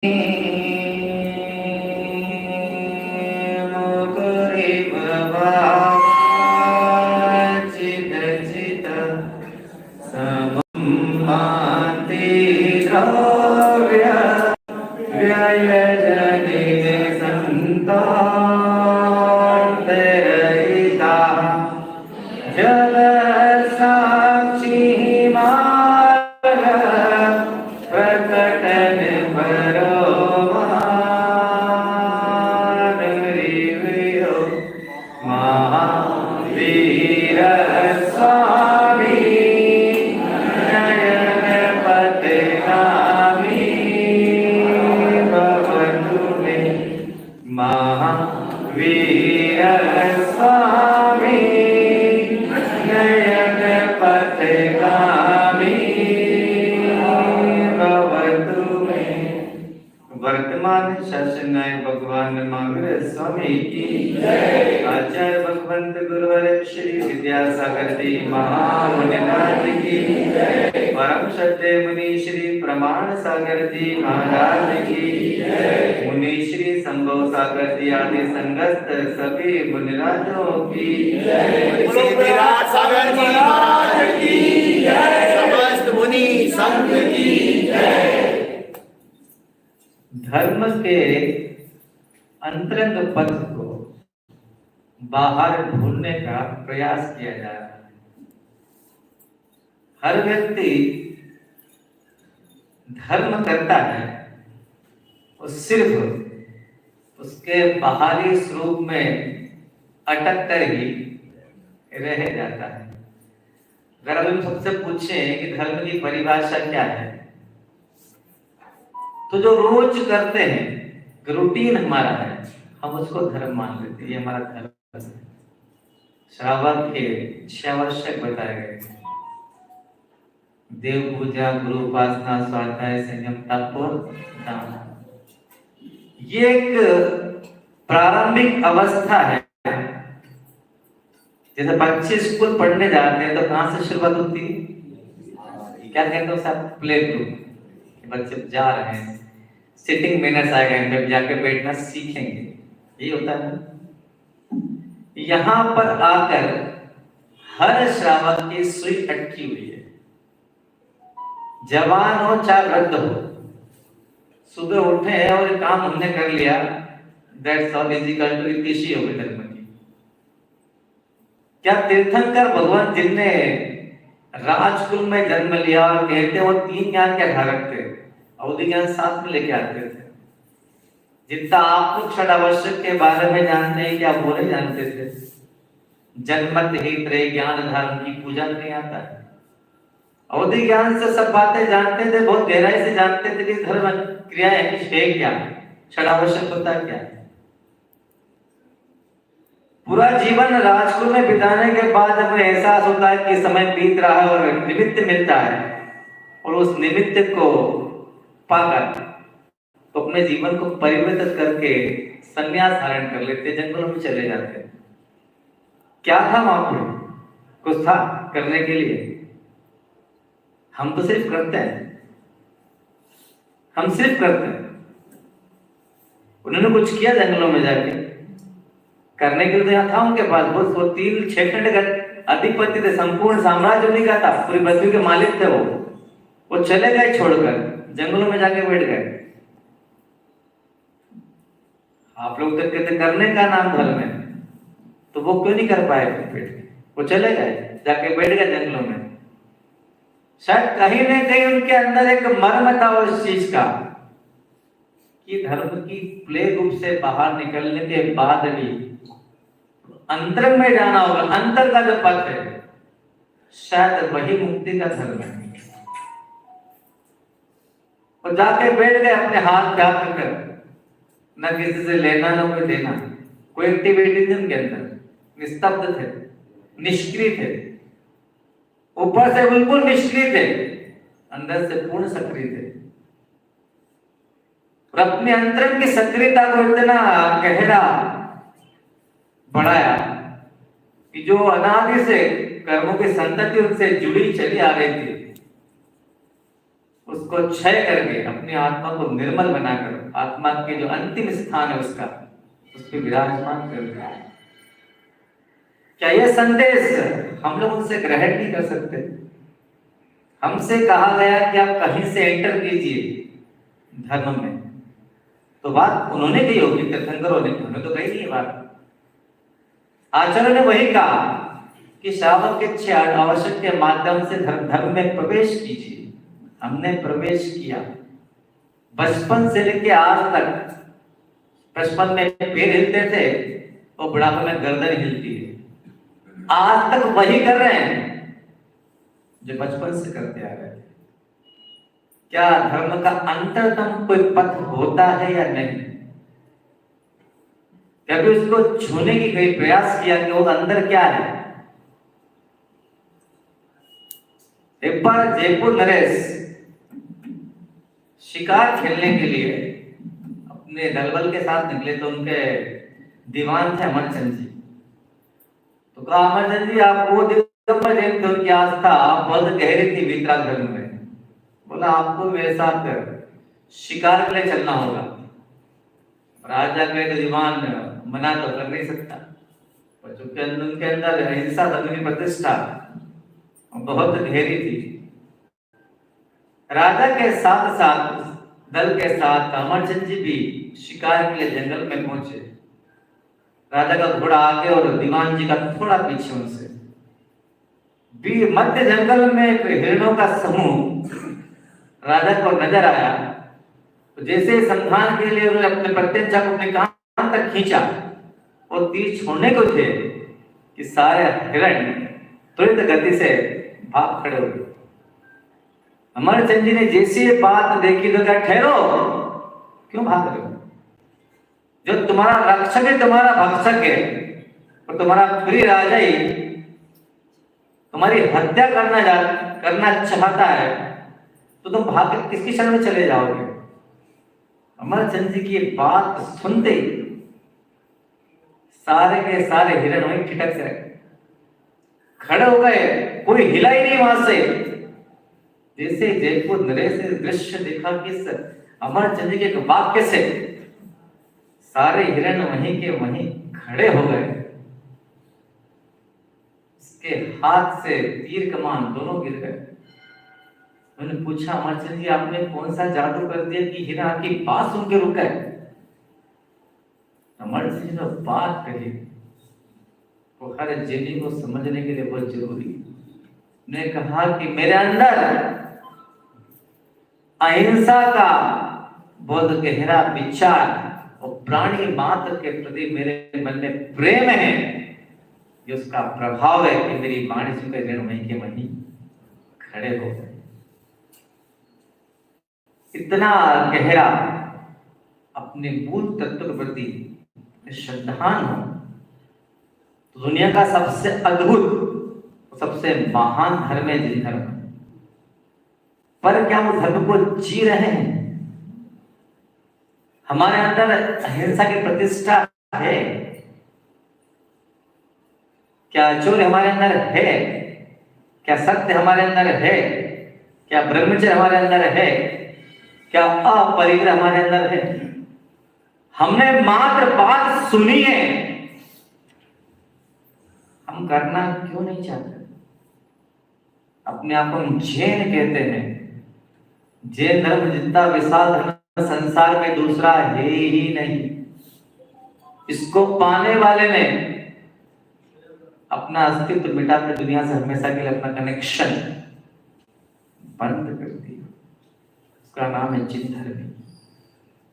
मुकुरि भवा चित चित समाति द्रव्य व्ययजने संतारहिता जल साक्षी मार्ग प्रकटन परो महावीर स्वामी नयन पतगामी भवतु मे महावीर स्वामी नयन पतगामी भवतु मे। वर्तमान शासन भगवान महावीर स्वामी की आचार्य भगवंत गुरुवर श्री विद्यासागर जी महामुनिनाथ की परम सत्य मुनि श्री प्रमाण सागर जी महाराज की मुनि श्री संभव सागर जी आदि संगत सभी मुनिराजों की विराट सागर जी महाराज की समस्त मुनि संघ की धर्म के अंतरंग पथ को बाहर ढूंढने का प्रयास किया जा रहा है। हर व्यक्ति धर्म करता है और सिर्फ उसके बाहरी स्वरूप में अटक कर ही रह जाता है। अगर अब हम सबसे पूछें कि धर्म की परिभाषा क्या है, तो जो रोज करते हैं, रूटीन हमारा है, हम उसको धर्म मान लेते हैं। ये हमारा धर्म है। श्रावक के 6 आवश्यक बताए गए: देव पूजा, गुरु उपासना, स्वाध्याय, संयम, तप और दान। ये एक प्रारंभिक अवस्था है। जैसे बच्चे स्कूल पढ़ने जाते हैं तो कहां से शुरुआत होती है? क्या कहते हैं सब? Play group. बच्चे जा रहे हैं, सिटिंग मैनर्स आएगा, इनमें जाकर बैठना सीखेंगे। ये होता है। यहां पर आकर हर श्रावक की सुई अटकी हुई है। जवान हो चाहे वृद्ध हो, सुबह उठे हैं और काम हमने कर लिया, that's all is equal to इतिशी हो गई धर्म की। क्या तीर्थंकर भगवान जिनने राजकुल में जन्म लिया और कहते हैं वो 3 ज्ञान के धारक थे, अवधि ज्ञान साथ में लेके आते थे। जितना आप लोग षडावश्यक के बारे में जानते हैं, क्या वो नहीं जानते थे? जन्मत ही त्रय ज्ञान धर्म की पूजा नहीं आता है। अवधि ज्ञान से सब बातें जानते थे, बहुत गहराई से जानते थे कि धर्म क्रियाएं है क्या, षडावश्यक होता क्या। पूरा जीवन राजकुल में बिताने के बाद जब एहसास होता है कि समय बीत रहा है और निमित्त मिलता है, और उस निमित्त को पाकर तो अपने जीवन को परिवर्तित करके संन्यास धारण कर लेते, जंगलों में चले जाते। क्या था वहां पर? कुछ था करने के लिए? हम तो सिर्फ करते हैं, हम सिर्फ करते हैं। उन्होंने कुछ किया जंगलों में जाके करने के लिए? तो यहाँ था उनके पास वो 3-6 खंड का अधिपति थे, संपूर्ण साम्राज्य उन्हीं का था, पूरी पृथ्वी के मालिक थे वो चले गए छोड़कर, जंगलों में जाके बैठ गए। आप लोग तो कहते करने का नाम धर्म है, तो वो क्यों नहीं कर पाए? वो चले गए, जाके बैठ गए जंगलों में। शायद कहीं न कहीं उनके अंदर एक मर्म था उस चीज का कि धर्म की प्ले ग्रुप से बाहर निकलने के बाद भी अंतर में जाना होगा। अंतर का जो पथ है, शायद वही मुक्ति का धर्म है। और जाके बैठ गए अपने हाथ व्याप्त कर, न किसी से लेना न कोई देना, कोई एक्टिविटी नहीं उनके अंदर, निस्तब्ध थे, निष्क्रिय थे। ऊपर से बिल्कुल निष्क्रिय थे, अंदर से पूर्ण सक्रिय थे। और अपने अंतरंग की सक्रियता को इतना गहरा बढ़ाया कि जो अनादि से कर्मों की संतति उनसे जुड़ी चली आ रही थी, उस उसको क्षय करके अपनी आत्मा को निर्मल बनाकर आत्मा के जो अंतिम स्थान है उसका उस पर विराजमान कर दिया। क्या यह संदेश हम लोग उनसे ग्रहण नहीं कर सकते? हमसे कहा गया कि आप कहीं से एंटर कीजिए धर्म में, तो बात उन्होंने कही होगी, तीर्थंकरों ने, हमें तो कही नहीं है बात। आचार्य ने वही कहा कि श्रावक के 6 आवश्यक के माध्यम से धर्म में प्रवेश कीजिए। हमने प्रवेश किया, बचपन से लेके आज तक। बचपन में पैर हिलते थे और बुढ़ापे में गर्दन हिलती है। आज तक वही कर रहे हैं जो बचपन से करते आ रहे थे। क्या धर्म का अंतरतम कोई पथ होता है या नहीं? कभी उसको छूने की कोई प्रयास किया कि वो अंदर क्या है? एक बार जयपुर नरेश शिकार खेलने के लिए अपने दलबल के साथ निकले, तो उनके दीवान थे अमरचंद जी। तो कहा, अमरचंद जी आप वो दिगंबर जैन थे, उनकी आस्था बहुत गहरी थी वितराग धर्म में। बोला आपको मेरे साथ शिकार के लिए चलना होगा। राजा के दीवान मना तो कर नहीं सकता, पर चूंकि उनके अंदर अहिंसा धर्म की प्रतिष्ठा बहुत गहरी थी। राजा के साथ साथ दल के साथ अमरचंद जी भी शिकार के लिए जंगल में पहुंचे। राजा का घोड़ा आगे और दीवान जी का थोड़ा पीछे उनसे। मध्य जंगल में एक हिरणों का समूह राजा को नजर आया, तो जैसे संधान के लिए उन्होंने अपने प्रत्यंचा को अपने कान तक खींचा और तीर छोड़ने को थे कि सारे हिरण तुरंत गति से भाग खड़े हो गए। अमरचंद जी ने जैसी ये बात देखी तो क्या, ठहरो, क्यों भाग रहे हो? जो तुम्हारा रक्षक है, तुम्हारा भक्षक है, और तुम्हारा प्रिय राजा ही तुम्हारी हत्या करना चाहता है, तो तुम भाग कर किसकी शरण में चले जाओगे? अमरचंद जी की ये बात सुनते ही सारे के सारे हिरण वहीं ठिठक गए, खड़े हो गए, कोई हिला ही नहीं वहां से। जैसे जयपुर नरेश ने दृश्य देखा कि अमरचंद जी के एक वाक्य से सारे हिरण वहीं के वहीं खड़े हो गए। उसके हाथ से तीर कमान दोनों गिर गए। उन्होंने पूछा, अमरचंद जी आपने कौन सा जादू कर दिया कि हिरण आपकी बात सुन के रुक गए? अमरचंद जी ने बात कही वो हर जैनी को समझने के लिए बहुत जरूरी। ने कहा कि मेरे अंदर अहिंसा का बहुत गहरा विचार और प्राणी मात्र के प्रति मेरे मन में प्रेम है, ये उसका प्रभाव है कि मेरी वाणी सुनकर हिरण वहीं के वहीं खड़े हो गए। इतना गहरा अपने मूल तत्व के प्रति श्रद्धान हो तो दुनिया का सबसे अद्भुत, सबसे महान धर्म है जिन धर्म। पर क्या हम धर्म को जी रहे हैं? हमारे अंदर अहिंसा की प्रतिष्ठा है क्या? चोर हमारे अंदर है क्या? सत्य हमारे अंदर है क्या? ब्रह्मचर्य हमारे अंदर है क्या? अपरिग्रह हमारे अंदर है? हमने मात्र बात सुनी है, हम करना क्यों नहीं चाहते? अपने आप को हम जैन कहते हैं। जैन धर्म जितना विशाल धर्म संसार में दूसरा है ही नहीं। इसको पाने वाले ने अपना अस्तित्व मिटा कर दुनिया से हमेशा के लिए अपना कनेक्शन बंद कर दिया। उसका नाम है जिन धर्म।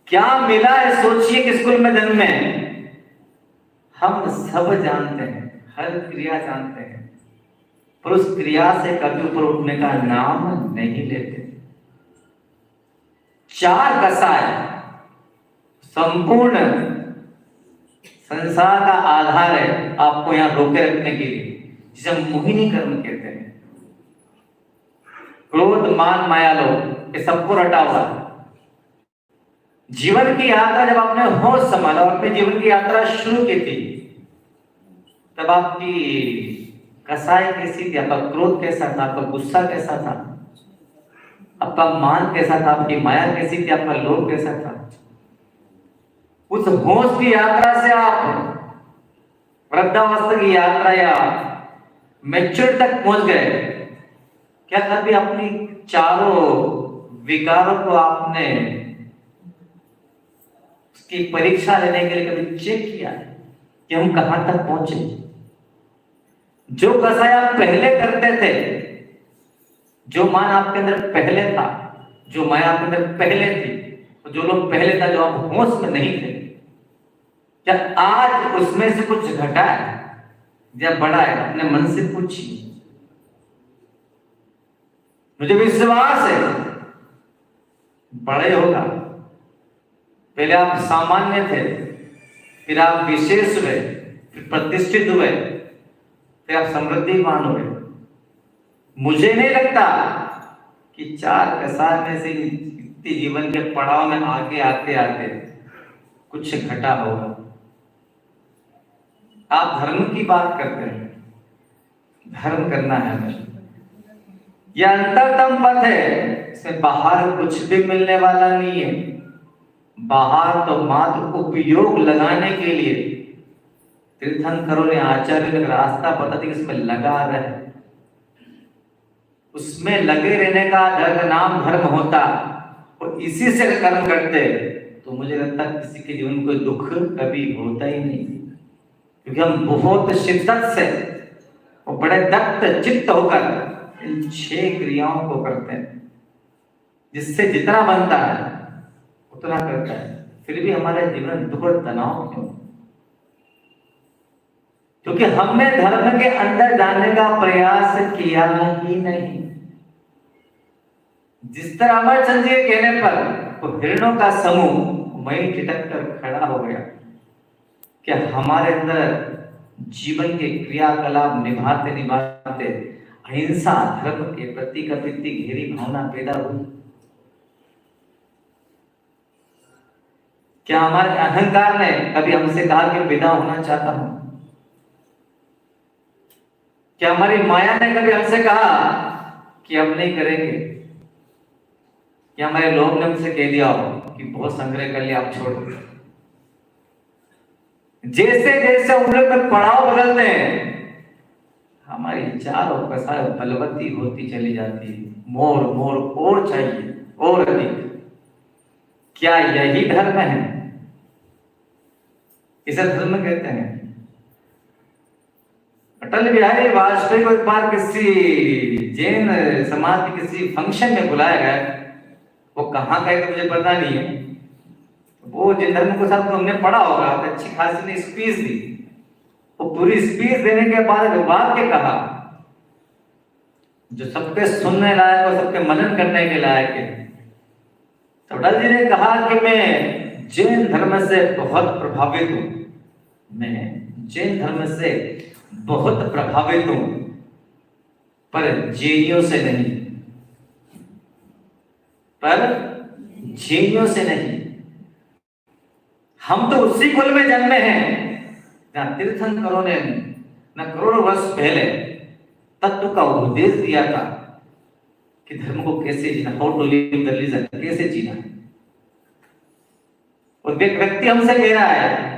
क्या मिला है सोचिए कि स्कूल में जन्म में हम सब जानते हैं, हर क्रिया जानते हैं, पर उस क्रिया से कभी ऊपर उठने का नाम नहीं लेते। 4 कसाय संपूर्ण संसार का आधार है आपको यहां रोके रखने के लिए, जिसे हम मोहिनी कर्म कहते हैं। क्रोध, मान, माया, लोभ, ये सबको रटा हुआ। जीवन की यात्रा जब आपने होश संभाला और अपने जीवन की यात्रा शुरू की थी, तब आपकी कसाय कैसी थी? आपका क्रोध कैसा था? आपका गुस्सा कैसा था? आपका मान कैसा था, आपकी माया कैसी थी, आपका लोभ कैसा था। उस होश की यात्रा से आप वृद्धावस्था की यात्रा या मैच्योर तक पहुंच गए। क्या कभी अपनी चारों विकारों को आपने उसकी परीक्षा लेने के लिए कभी चेक किया कि हम कहां तक पहुंचे। जो कसाय आप पहले करते थे, जो मान आपके अंदर पहले था, जो माया आपके अंदर पहले थी, जो लोग पहले था, जो आप होश में नहीं थे, क्या आज उसमें से कुछ घटा है या बढ़ा है? अपने मन से पूछिए। मुझे विश्वास है बड़े होगा। पहले आप सामान्य थे, फिर आप विशेष हुए, फिर प्रतिष्ठित हुए, फिर आप समृद्धिमान हुए। मुझे नहीं लगता कि 4 कसाय में से इतने जीवन के पड़ाव में आगे आते आते कुछ घटा होगा। आप धर्म की बात करते हैं, धर्म करना है हमें। यह अंतरतम पथ है, इसमें बाहर कुछ भी मिलने वाला नहीं है। बाहर तो मात्र उपयोग लगाने के लिए तीर्थंकरों ने, आचार्य ने रास्ता बता दिया, इसमें लगा रहे। उसमें लगे रहने का धर्म नाम धर्म होता, और इसी से कर्म करते तो मुझे लगता किसी के जीवन को दुख कभी होता ही नहीं। क्योंकि हम बहुत शिद्दत से और बड़े दत्त चित्त होकर इन 6 क्रियाओं को करते हैं, जिससे जितना बनता है उतना करता है। फिर भी हमारे जीवन में दुख और तनाव क्यों? क्योंकि हमने धर्म के अंदर जाने का प्रयास किया ही नहीं। जिस तरह अमरचंद जी के कहने पर तो हिरणों का समूह वहीं ठिठक कर खड़ा हो गया। क्या हमारे अंदर जीवन के क्रियाकलाप निभाते निभाते अहिंसा धर्म के प्रति कितनी गहरी भावना पैदा हुई? क्या हमारे अहंकार ने कभी हमसे कहा कि विदा होना चाहता हूं? क्या हमारी माया ने कभी हमसे कहा कि अब नहीं करेंगे? क्या हमारे लोग ने हमसे कह दिया हो कि बहुत संग्रह कर लिया, आप छोड़ दो? जैसे जैसे उम्र में पड़ाव बदलते हैं, हमारी चारों कसाय बलवती होती चली जाती है। मोर मोर और चाहिए, और अधिक। क्या यही धर्म है? इसे धर्म कहते हैं। अटल बिहारी वाजपेयी को एक बार किसी जैन समाज के किसी फंक्शन में बुलाया गया। वो कहाँ गए तो मुझे पता नहीं है। वो जैन धर्म को साथ हमने पढ़ा होगा, तो अच्छी खासी ने स्पीच दी। वो पूरी स्पीच देने के बाद वाक्य कहा जो सबके सुनने लायक और सबके मनन करने के लायक है। तो अटल जी ने कहा कि मैं जैन धर्म से बहुत प्रभावित हूं, मैं जैन धर्म से बहुत प्रभावित हूं, पर जैनियों से नहीं, पर जैनियों से नहीं। हम तो उसी कुल में जन्मे हैं जहां तीर्थंकरों ने न करोड़ों वर्ष पहले तत्व का उपदेश दिया था कि धर्म को कैसे जीना, how to live the religion, कैसे जीना। और एक व्यक्ति हमसे कह रहा है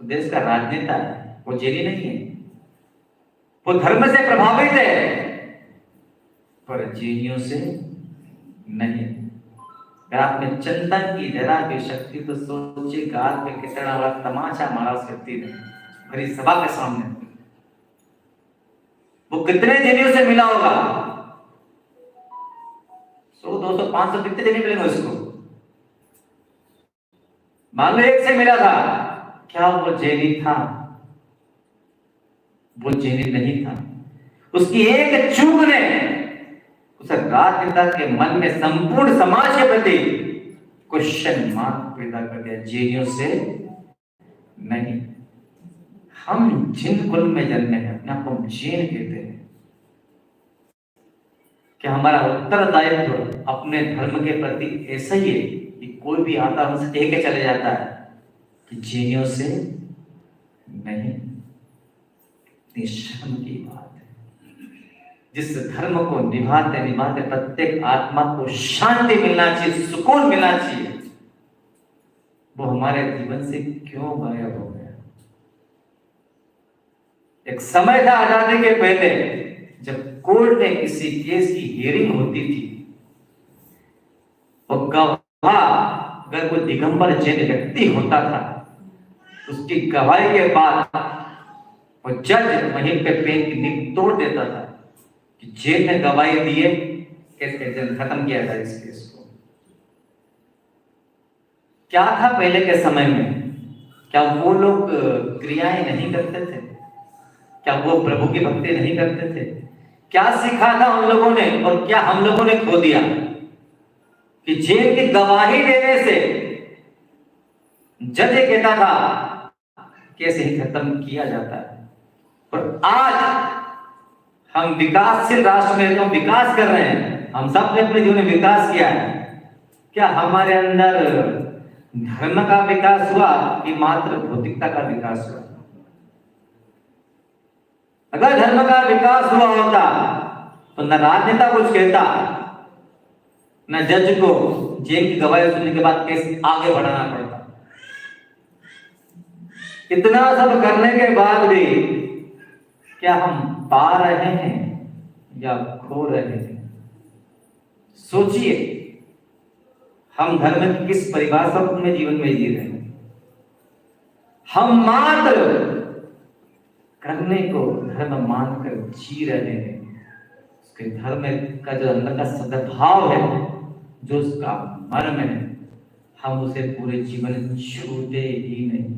तो देश का राजनेता है, वो जैनी नहीं है, वो धर्म से प्रभावित है, पर जैनियों से नहीं। अगर आप में चंदन की जरा भी शक्ति तो सोचिए गाल पे कितना बड़ा तमाचा मारा उस व्यक्ति ने भरी सभा के सामने। वो कितने जैनियों से मिला होगा? 100, 200, 500 कितने जैनी मिलेंगे उसको? मान लो एक से मिला था, क्या वो जैनी था? वो जैनी नहीं था। उसकी एक चूक ने उस राजनेता के मन में संपूर्ण समाज के प्रति क्वेश्चन मार्क पैदा कर दिया। जैनियों से नहीं। हम जिन कुल में जन्मे हैं अपने आप को जैन कहते हैं। क्या हमारा उत्तरदायित्व अपने धर्म के प्रति ऐसा ही है कि कोई भी आता हमसे कह के चले जाता है कि जैनियों से नहीं? शर्म की बात है। जिस धर्म को निभाते निभाते प्रत्येक आत्मा को शांति मिलना चाहिए, सुकून मिलना चाहिए, वो हमारे जीवन से क्यों गायब हो गया? एक समय था आजादी के पहले, जब कोर्ट में किसी केस की हियरिंग होती थी, और गवाह अगर कोई दिगंबर जैन व्यक्ति होता था, उसकी गवाही के बाद वो जज वहीं पे पेन की नींव तोड़ देता था कि जेल ने गवाही दी है, केस खत्म किया था इस केस को। क्या था पहले के समय में? क्या वो लोग क्रियाएं नहीं करते थे? क्या वो प्रभु की भक्ति नहीं करते थे? क्या सीखा था उन लोगों ने और क्या हम लोगों ने खो दिया कि जेल की गवाही देने से जज ये कहता था कैसे ही खत्म किया जाता है। और आज हम विकासशील राष्ट्र में तो विकास कर रहे हैं, हम सब ने अपने जीवन में विकास किया है। क्या हमारे अंदर धर्म का विकास हुआ कि मात्र भौतिकता का विकास हुआ? अगर धर्म का विकास हुआ होता तो न राजनेता कुछ कहता, न जज को जेल की गवाही सुनने के बाद केस आगे बढ़ाना पड़ता। इतना सब करने के बाद भी क्या हम पा रहे हैं या खो रहे हैं? सोचिए, हम धर्म की किस परिभाषा में जीवन में जी रहे हैं? हम मात्र करने को धर्म मानकर जी रहे हैं। उसके धर्म का जो अंदर का सद्भाव है, जो उसका मर्म है, हम उसे पूरे जीवन छूते ही नहीं।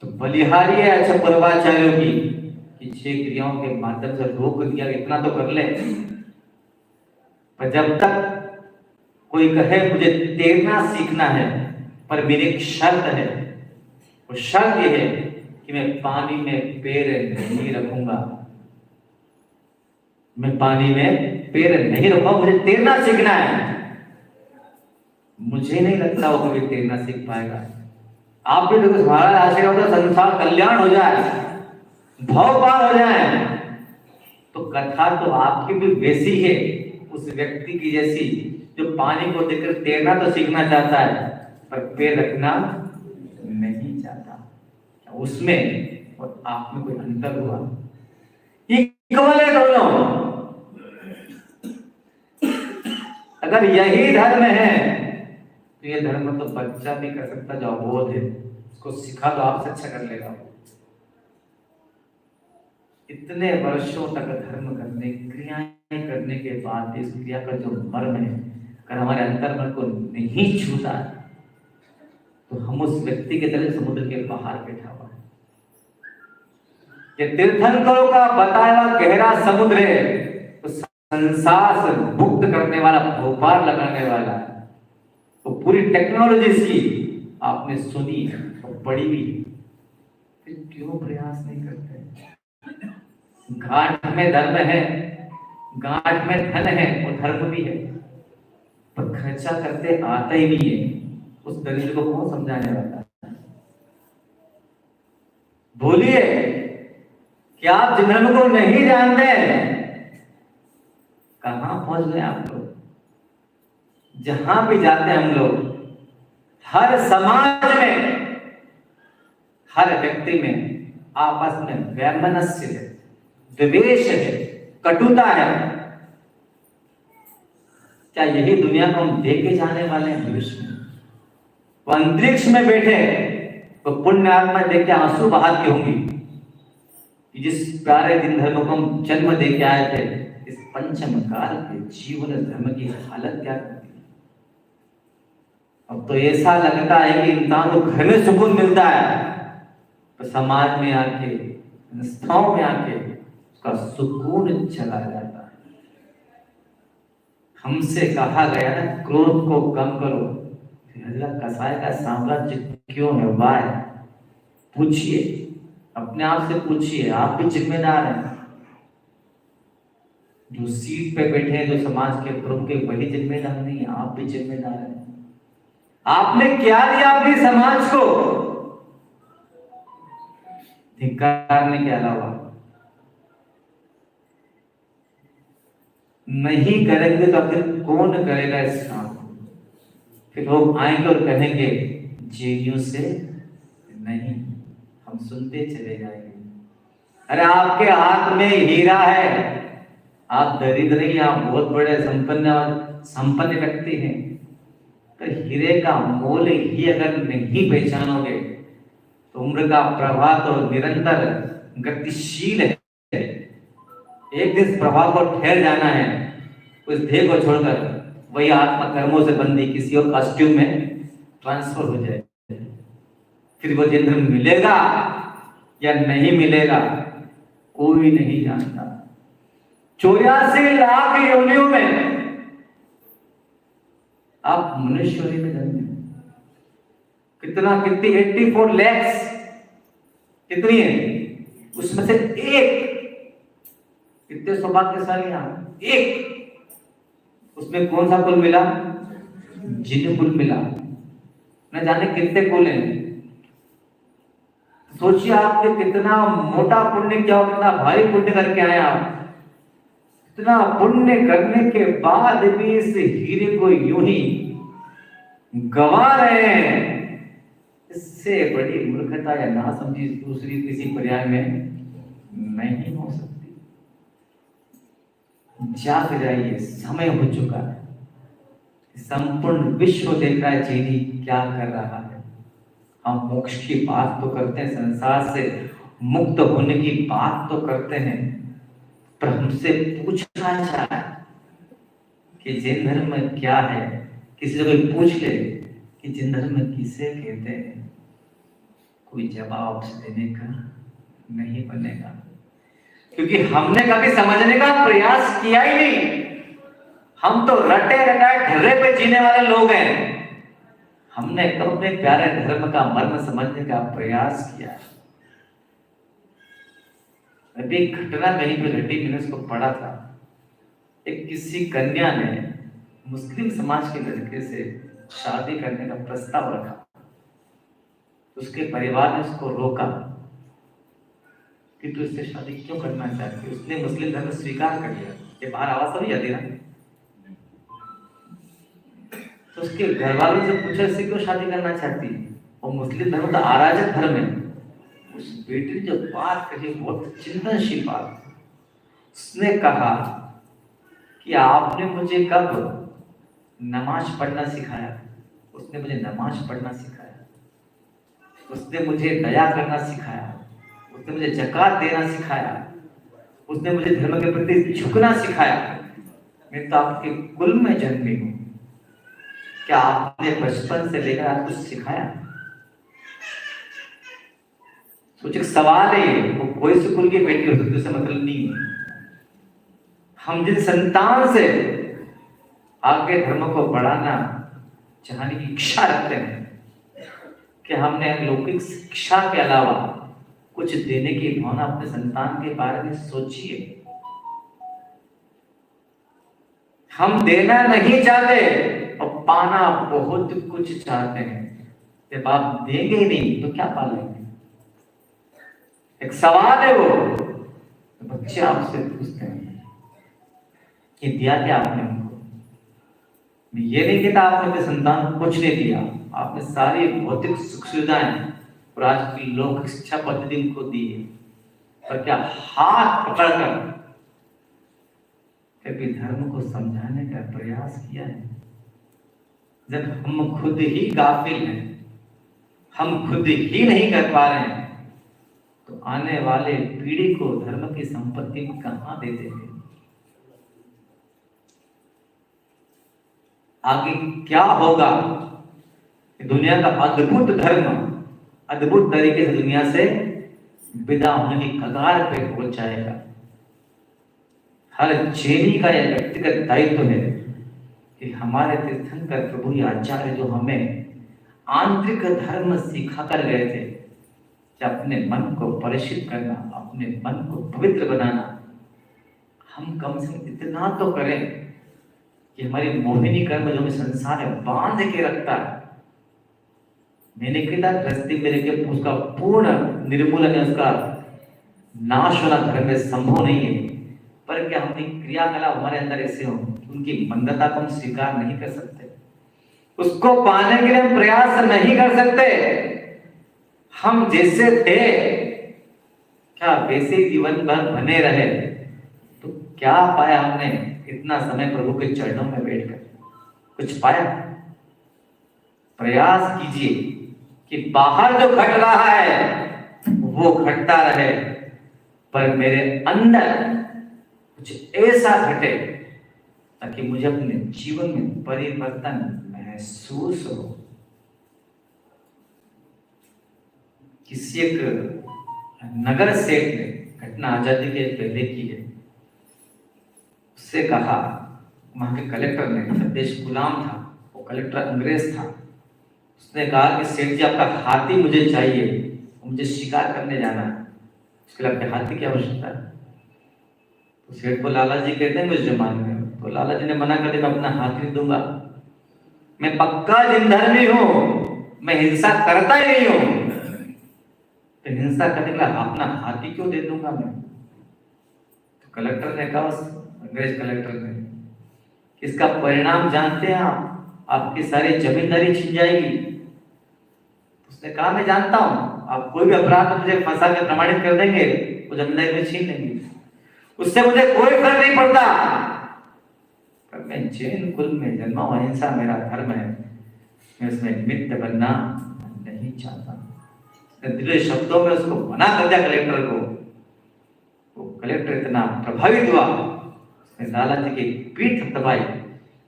तो बलिहारी है अच्छा पूर्वाचार्यों की कि 6 क्रियाओं के माध्यम से रोक दिया, इतना तो कर ले। पर जब तक कोई कहे मुझे तैरना सीखना है, पर मेरी एक शर्त है, वो शर्त यह है कि मैं पानी में पैर नहीं रखूंगा, मैं पानी में पैर नहीं रखूंगा, मुझे तैरना सीखना है। मुझे नहीं लगता वो कभी तैरना सीख पाएगा। आप भी देखो, हमारा आशीर्वाद होता संसार कल्याण हो जाए, भव पार हो जाए, तो कथा तो आपकी भी वैसी है, उस व्यक्ति की जैसी जो पानी को देखकर तैरना तो सीखना चाहता है पर पैर रखना नहीं चाहता। उसमें और आप में कोई अंतर हुआ? इक्वल है दोनों। अगर यही धर्म है तो ये धर्म तो बच्चा भी कर सकता जो अबोध है, उसको सिखा तो आपसे अच्छा कर लेगा। इतने वर्षों तक धर्म करने, क्रियाएं करने के बाद इस क्रिया का जो मर्म है अगर हमारे अंतर्मन को नहीं छूता तो हम उस व्यक्ति के तरह समुद्र के बाहर बैठा हुआ है। ये तीर्थंकरों का बताया गहरा समुद्र है, तो संसार से मुक्त करने वाला, भोपार लगाने वाला है। तो पूरी टेक्नोलॉजी इसकी आपने सुनी और पढ़ी भी, फिर क्यों प्रयास नहीं करते? घाट में धर्म है, घाट में धन है और धर्म भी है, पर खर्चा करते आते ही नहीं है। उस दरिद्र को कौन समझाने वाला है? बोलिए, क्या आप जिन धर्म को नहीं जानते? कहां पहुंच गए आप लोग? जहां भी जाते हैं हम लोग, हर समाज में, हर व्यक्ति में आपस में वैमनस्य है, द्वेष है, कटुता है। क्या यही दुनिया को हम देख के जाने वाले हैं? भविष्य में वो अंतरिक्ष में बैठे तो पुण्य आत्मा देख के आंसू बहाती होंगी कि जिस प्यारे दिन धर्म को हम जन्म दे के आए थे, इस पंचम काल के जीवन धर्म की हालत क्या करती है? अब तो ऐसा लगता है कि इंसान को घर में सुकून मिलता है, तो समाज में आके, संस्थाओं में आके उसका सुकून चला जाता है। हमसे कहा गया ना, क्रोध को कम करो। कसाय का साम्राज्य क्यों है? वाय पूछिए, अपने आप से पूछिए, आप भी जिम्मेदार हैं। जो सीट पे बैठे हैं, जो समाज के प्रमुख के, वही जिम्मेदार नहीं है, आप भी जिम्मेदार हैं। आपने क्या दिया अपने समाज को धिक्कारने के अलावा? नहीं करेंगे तो फिर कौन करेगा इस काम को? फिर लोग आएंगे और कहेंगे जेनियों से नहीं, हम सुनते चले जाएंगे। अरे आपके हाथ में हीरा है, आप दरिद्र नहीं, आप बहुत बड़े संपन्न व्यक्ति हैं, पर हीरे का मोल ही अगर नहीं पहचानोगे तो उम्र का प्रवाह तो निरंतर गतिशील है। एक दिन इस प्रवाह को ठहर जाना है, उस देह को छोड़कर वही आत्मा कर्मों से बंदी किसी और कॉस्ट्यूम में ट्रांसफर हो जाए। फिर वो दिन मिलेगा या नहीं मिलेगा कोई नहीं जानता। 84 लाख योनियों में आप मनुष्य योनि में जन्मे, कितनी 84 lakhs कितनी है, उसमें से एक, कितने सौभाग्यशाली आप, एक, उसमें कौन सा कुल मिला? जिन कुल मिला, न जाने कितने कुल हैं। सोचिए आपने कितना मोटा पुण्य किया, कितना भारी पुण्य करके आए आप। इतना पुण्य करने के बाद भी इस हीरे को यूं ही गवा रहे हैं, इससे बड़ी मूर्खता या नासमझी दूसरी किसी पर्याय में नहीं हो सकती। जाग जाइए, समय हो चुका है। संपूर्ण विश्व देख रहा है चीनी क्या कर रहा है। हम मोक्ष की बात तो करते हैं, संसार से मुक्त होने की बात तो करते हैं, पर हमसे पूछा जाए कि जैन धर्म में क्या है, किसी से कोई पूछ ले कि जैन धर्म किसे कहते हैं, कोई जवाब देने का नहीं बनेगा, क्योंकि हमने कभी समझने का प्रयास किया ही नहीं। हम तो रटे रटाए ढर्रे पे जीने वाले लोग हैं। हमने कब अपने प्यारे धर्म का मर्म समझने का प्रयास किया है? अभी एक घटना कहीं पे घटी, मैंने उसको पढ़ा था। एक किसी कन्या ने मुस्लिम समाज के लड़के से शादी करने का प्रस्ताव रखा, उसके परिवार ने उसको रोका कि तू इससे शादी क्यों करना चाहती है। उसने मुस्लिम धर्म स्वीकार कर लिया। ये बाहर आवाज तो नहीं आती ना। तो उसके घर वालों से पूछा इससे क्यों शादी करना चाहती है, और मुस्लिम धर्म का अराजक धर्म है। उस बेटी ने जो बात कही बहुत चिंतनशील बात। उसने कहा कि आपने मुझे कब नमाज पढ़ना सिखाया? उसने मुझे नमाज पढ़ना सिखाया, उसने मुझे दया करना सिखाया, उसने मुझे ज़कात देना सिखाया, उसने मुझे धर्म के प्रति झुकना सिखाया। मैं तो आपके कुल में जन्मी हूं, क्या आपने बचपन से लेकर आज कुछ सिखाया? सोचिए, सवाल है, वो कोई से कुल की बेटी हो सकती, उससे मतलब नहीं है। हम जिन संतान से आगे धर्म को बढ़ाना चाहने की इच्छा रखते हैं कि हमने लौकिक शिक्षा के अलावा कुछ देने की भावना अपने संतान के बारे में सोचिए। हम देना नहीं चाहते और पाना बहुत कुछ चाहते हैं। जब आप देंगे ही नहीं तो क्या पालेंगे? एक सवाल है वो। तो बच्चे आपसे पूछते हैं कि दिया क्या आपने उनको? मैं ये नहीं कहता आपने अपने संतान को कुछ नहीं दिया, आपने सारी भौतिक सुख सुविधाएं और आज की लोक शिक्षा पद्धति उनको दी है, पर क्या हाथ पकड़कर कभी धर्म को समझाने का प्रयास किया है? जब हम खुद ही गाफिल हैं, हम खुद ही नहीं कर पा रहे हैं, तो आने वाले पीढ़ी को धर्म की संपत्ति कहां दे देंगे? आगे क्या होगा? दुनिया का अद्भुत धर्म अद्भुत तरीके से दुनिया से विदा होने की कगार पे पहुंच जाएगा। हर जैनी का यह व्यक्तिगत दायित्व है कि हमारे तीर्थंकर प्रभु आचार्य जो हमें आंतरिक धर्म सिखा कर गए थे कि अपने मन को परिशुद्ध करना, अपने मन को पवित्र बनाना, हम कम से कम इतना तो करें कि हमारी मोहिनी कर्म जो हमें संसार में बांध के रखता है, मैंने कहा गृहस्थी में लेके उसका पूर्ण निर्मूलन है, उसका नाश होना धर्म में संभव नहीं है। पर क्या हमारी क्रियाकलाप हमारे अंदर ऐसे हो उनकी मंदता को हम स्वीकार नहीं कर सकते, उसको पाने के लिए हम प्रयास नहीं कर सकते। हम जैसे थे क्या वैसे ही जीवन भर बने रहे तो क्या पाया हमने इतना समय प्रभु के चरणों में बैठकर? कुछ पाया? प्रयास कीजिए कि बाहर जो घट रहा है वो घटता रहे, पर मेरे अंदर कुछ ऐसा घटे ताकि मुझे अपने जीवन में परिवर्तन महसूस हो। किसी एक नगर सेठ ने, घटना आजादी के पहले की है, उससे कहा, वहां के कलेक्टर ने, मतलब देश गुलाम था, वो कलेक्टर अंग्रेज था, उसने कहा कि सेठ जी आपका हाथी मुझे चाहिए, मुझे शिकार करने जाना है, उसके लिए आपके हाथी की आवश्यकता है। तो सेठ को लाला जी कहते हैं मुझे जमान में, तो लाला जी ने मना कर दिया, मैं अपना हाथी दूंगा, मैं पक्का जिनधर्मी हूं, मैं हिंसा करता ही नहीं हूं, तो हिंसा करने के लिए अपना हाथी क्यों दे दूंगा मैं? तो कलेक्टर ने कहा, अंग्रेज कलेक्टर ने, इसका परिणाम जानते हैं आप? आपकी सारी जमींदारी छिन जाएगी। उसने कहा मैं जानता हूं, आप कोई भी अपराध मुझे फंसा के प्रमाणित कर देंगे, वो जमींदारी में छीन लेंगे, उससे मुझे कोई फर्क नहीं पड़ता, पर मैं जैन कुल में जन्मा हूं, अहिंसा मेरा धर्म है, मैं उसमें निमित्त बनना नहीं चाहता। दिले शब्दों में उसको मना कर दिया कलेक्टर को। वो कलेक्टर इतना प्रभावित हुआ, उसने लाला जी की पीठ थपथपाई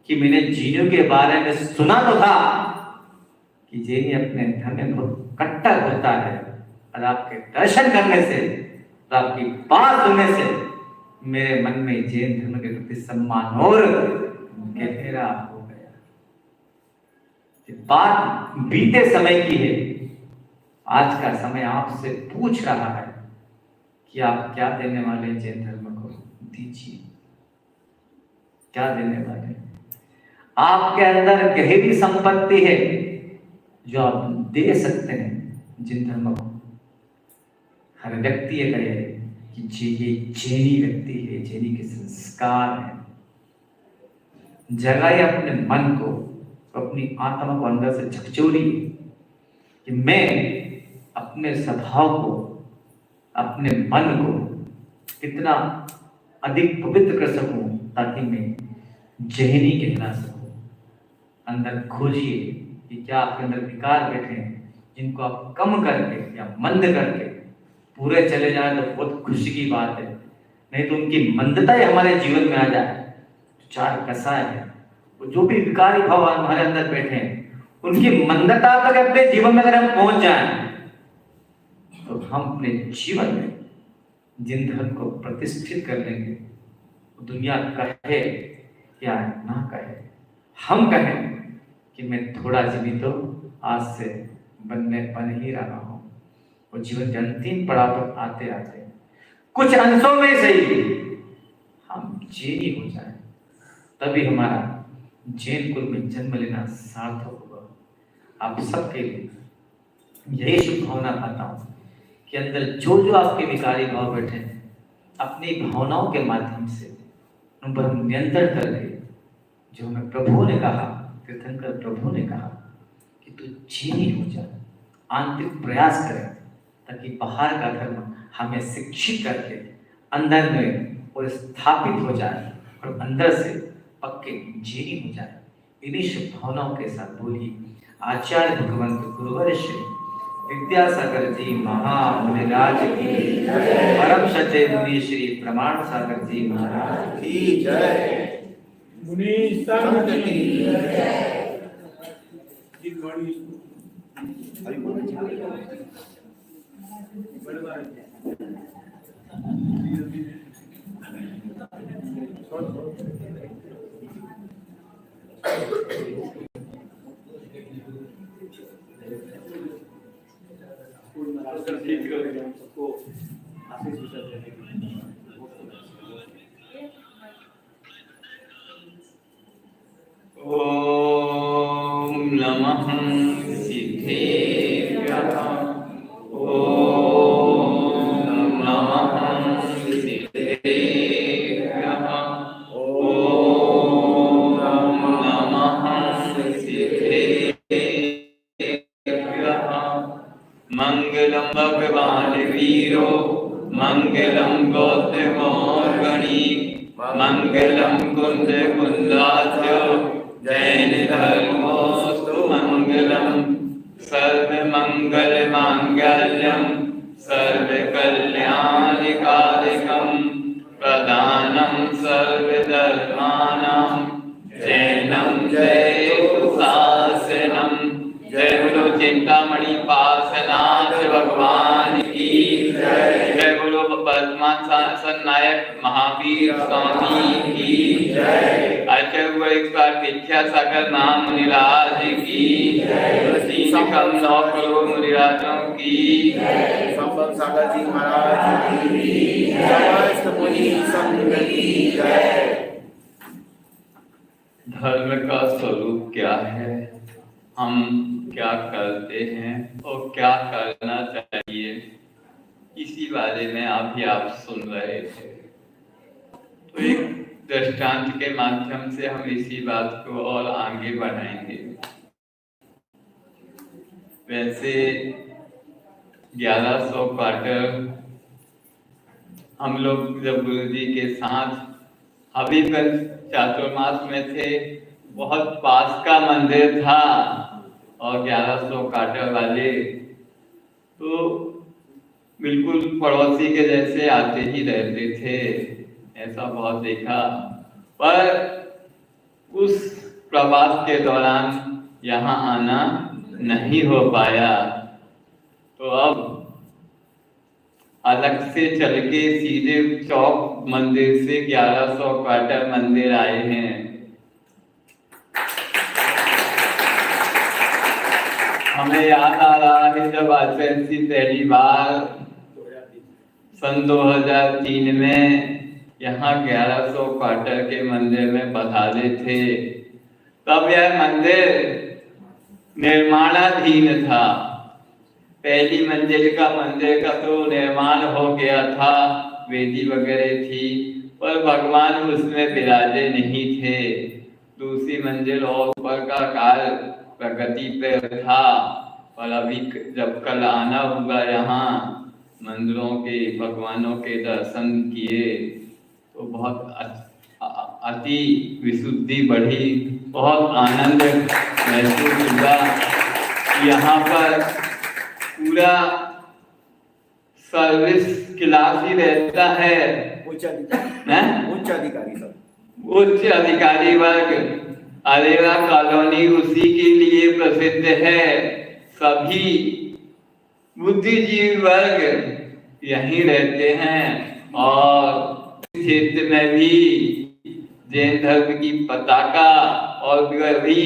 कि मैंने जीनियों के बारे में सुना तो था कि जैनी अपने धर्म में बहुत कट्टर होता है, और आपके दर्शन करने से और आपकी बात सुनने से मेरे मन में जैन धर्म के प्रति सम्मान और गहरा हो गया। बात बीते समय की है, आज का समय आपसे पूछ रहा है कि आप क्या देने वाले जैन धर्म को? दीजिए, क्या देने वाले? आपके अंदर गहरी संपत्ति है जो आप दे सकते हैं जिन धर्म को। हर व्यक्ति ये कहे कि ये जैनी व्यक्ति है, जैनी के संस्कार है। जगाए अपने मन को, अपनी आत्मा को अंदर से झकझोरिए कि मैं अपने स्वभाव को, अपने मन को कितना अधिक पवित्र कर सकूं ताकि मैं जैनी कहला सकूं। अंदर खोजिए कि क्या आपके अंदर विकार बैठे हैं जिनको आप कम करके या मंद करके पूरे चले जाए तो बहुत खुशी की बात है, नहीं तो उनकी मंदता ही हमारे जीवन में आ जाए तो चार कसाय है। वो जो भी विकारी भाव हमारे अंदर बैठे हैं उनकी मंदता तक अपने जीवन में अगर हम पहुंच जाएं तो हम अपने जीवन में जिन धर्म को प्रतिष्ठित कर लेंगे, दुनिया कहे या ना कहे, हम कहें कि मैं थोड़ा जीवित तो आज से बन ही रहा हूं। और जीवन के अंतिम पड़ाव पर आते आते कुछ अंशों में सही हम जैनी हो जाए, तभी हमारा जैन कुल में जन्म लेना सार्थक होगा। आप सबके लिए यही शुभकामना पाता हूं कि अंदर जो जो आपके विकारी भाव बैठे हैं अपनी भावनाओं के माध्यम से उन पर हम नियंत्रण करके, जो हमें प्रभु ने कहा, तीर्थंकर प्रभु ने कहा कि तू जैनी हो जा, आंतरिक प्रयास करें ताकि बाहर का धर्म हमें शिक्षित करके अंदर में और स्थापित हो जाए और अंदर से पक्के जैनी हो जाए। इन्हीं शुभ भावनाओं के साथ बोलिए, आचार्य भगवंत गुरुवर श्री विद्यासागर जी महामुनिराज की, परम सच्चे मुनि श्री प्रमाण सागर जी महाराज की जय। मुनि संत की जय। ओम नमः सिद्धेभ्यः। ओम नमः सिद्धेभ्यः। भगवान वीरो मंगलम गौतमो गणी मंगलम कुंद कुंदाच्य जैन धर्मोस्तु मंगलम सर्व मंगल मांगल्यम सर्व कल्याणकारिकम प्रदानम सर्व धर्माणां जैनम जय शासनम। जय बोलो चिंतामणि पार्श्वनाथ भगवान की जय। जय बोलो वर्तमान शासन नायक महावीर स्वामी की जय। आचार्य गुरु एक बार विद्यासागर नाम मुनिराज की जय। 3 कम 9 करोड़ मुनिराजों की जय। संभव सागर जी महाराज की समस्त मुनि संघ की जय। धर्म का स्वरूप क्या है, हम क्या करते हैं और क्या करना चाहिए, इसी बारे में अभी आप सुन रहे थे। तो एक दृष्टांत के माध्यम से हम इसी बात को और आगे बढ़ाएंगे। वैसे 1100 क्वार्टर हम लोग जब गुरु जी के साथ हबीबगंज चातुर्मास में थे, बहुत पास का मंदिर था और 1100 क्वार्टर वाले तो बिल्कुल पड़ोसी के जैसे आते ही रहते थे, ऐसा बहुत देखा। पर उस प्रवास के दौरान यहाँ आना नहीं हो पाया, तो अब अलग से चल के सीधे चौक मंदिर से 1100 क्वार्टर मंदिर आए हैं। हमें याद आ रहा है जब आचार्य जी पहली बार सन 2003 में यहाँ 1100 क्वार्टर के मंदिर में पधारे थे, तब यह मंदिर निर्माणाधीन था। पहली मंजिल का मंदिर का तो निर्माण हो गया था, वेदी वगैरह थी, पर भगवान उसमें विराजे नहीं थे। दूसरी मंजिल और ऊपर का कार्य प्रगति पे था। पर अभी जब कल आना हुआ यहाँ मंदिरों के भगवानों के दर्शन किए तो बहुत अति विशुद्धि बढ़ी, बहुत आनंद महसूस हुआ। यहाँ पर पूरा सर्विस क्लास ही रहता है, उच्च अधिकारी वर्ग। अरेरा कॉलोनी उसी के लिए प्रसिद्ध है। सभी बुद्धिजीवी वर्ग यहीं रहते हैं और क्षेत्र में भी जैन धर्म की पताका और भी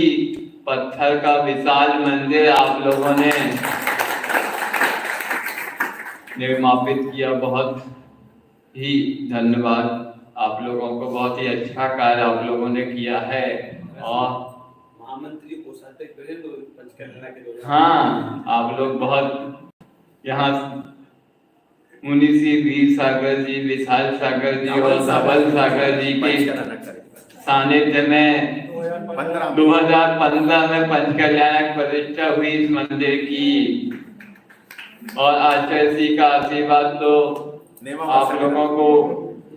पत्थर का विशाल मंदिर आप लोगों ने निर्मापित किया। बहुत ही धन्यवाद आप लोगों को, बहुत ही अच्छा कार्य आप लोगों ने किया है। और महामंत्री कोषाध्यक्ष बने तो पंचकर्मा के दौरान हाँ, आप लोग बहुत यहाँ मुनिषी वीर सागर जी, विशाल सागर जी और सबल सागर जी के सानिध्य में 2015 में पंचकल्याणक प्रतिष्ठा हुई इस मंदिर की। और आचार्य जी का आशीर्वाद तो आप लोगों को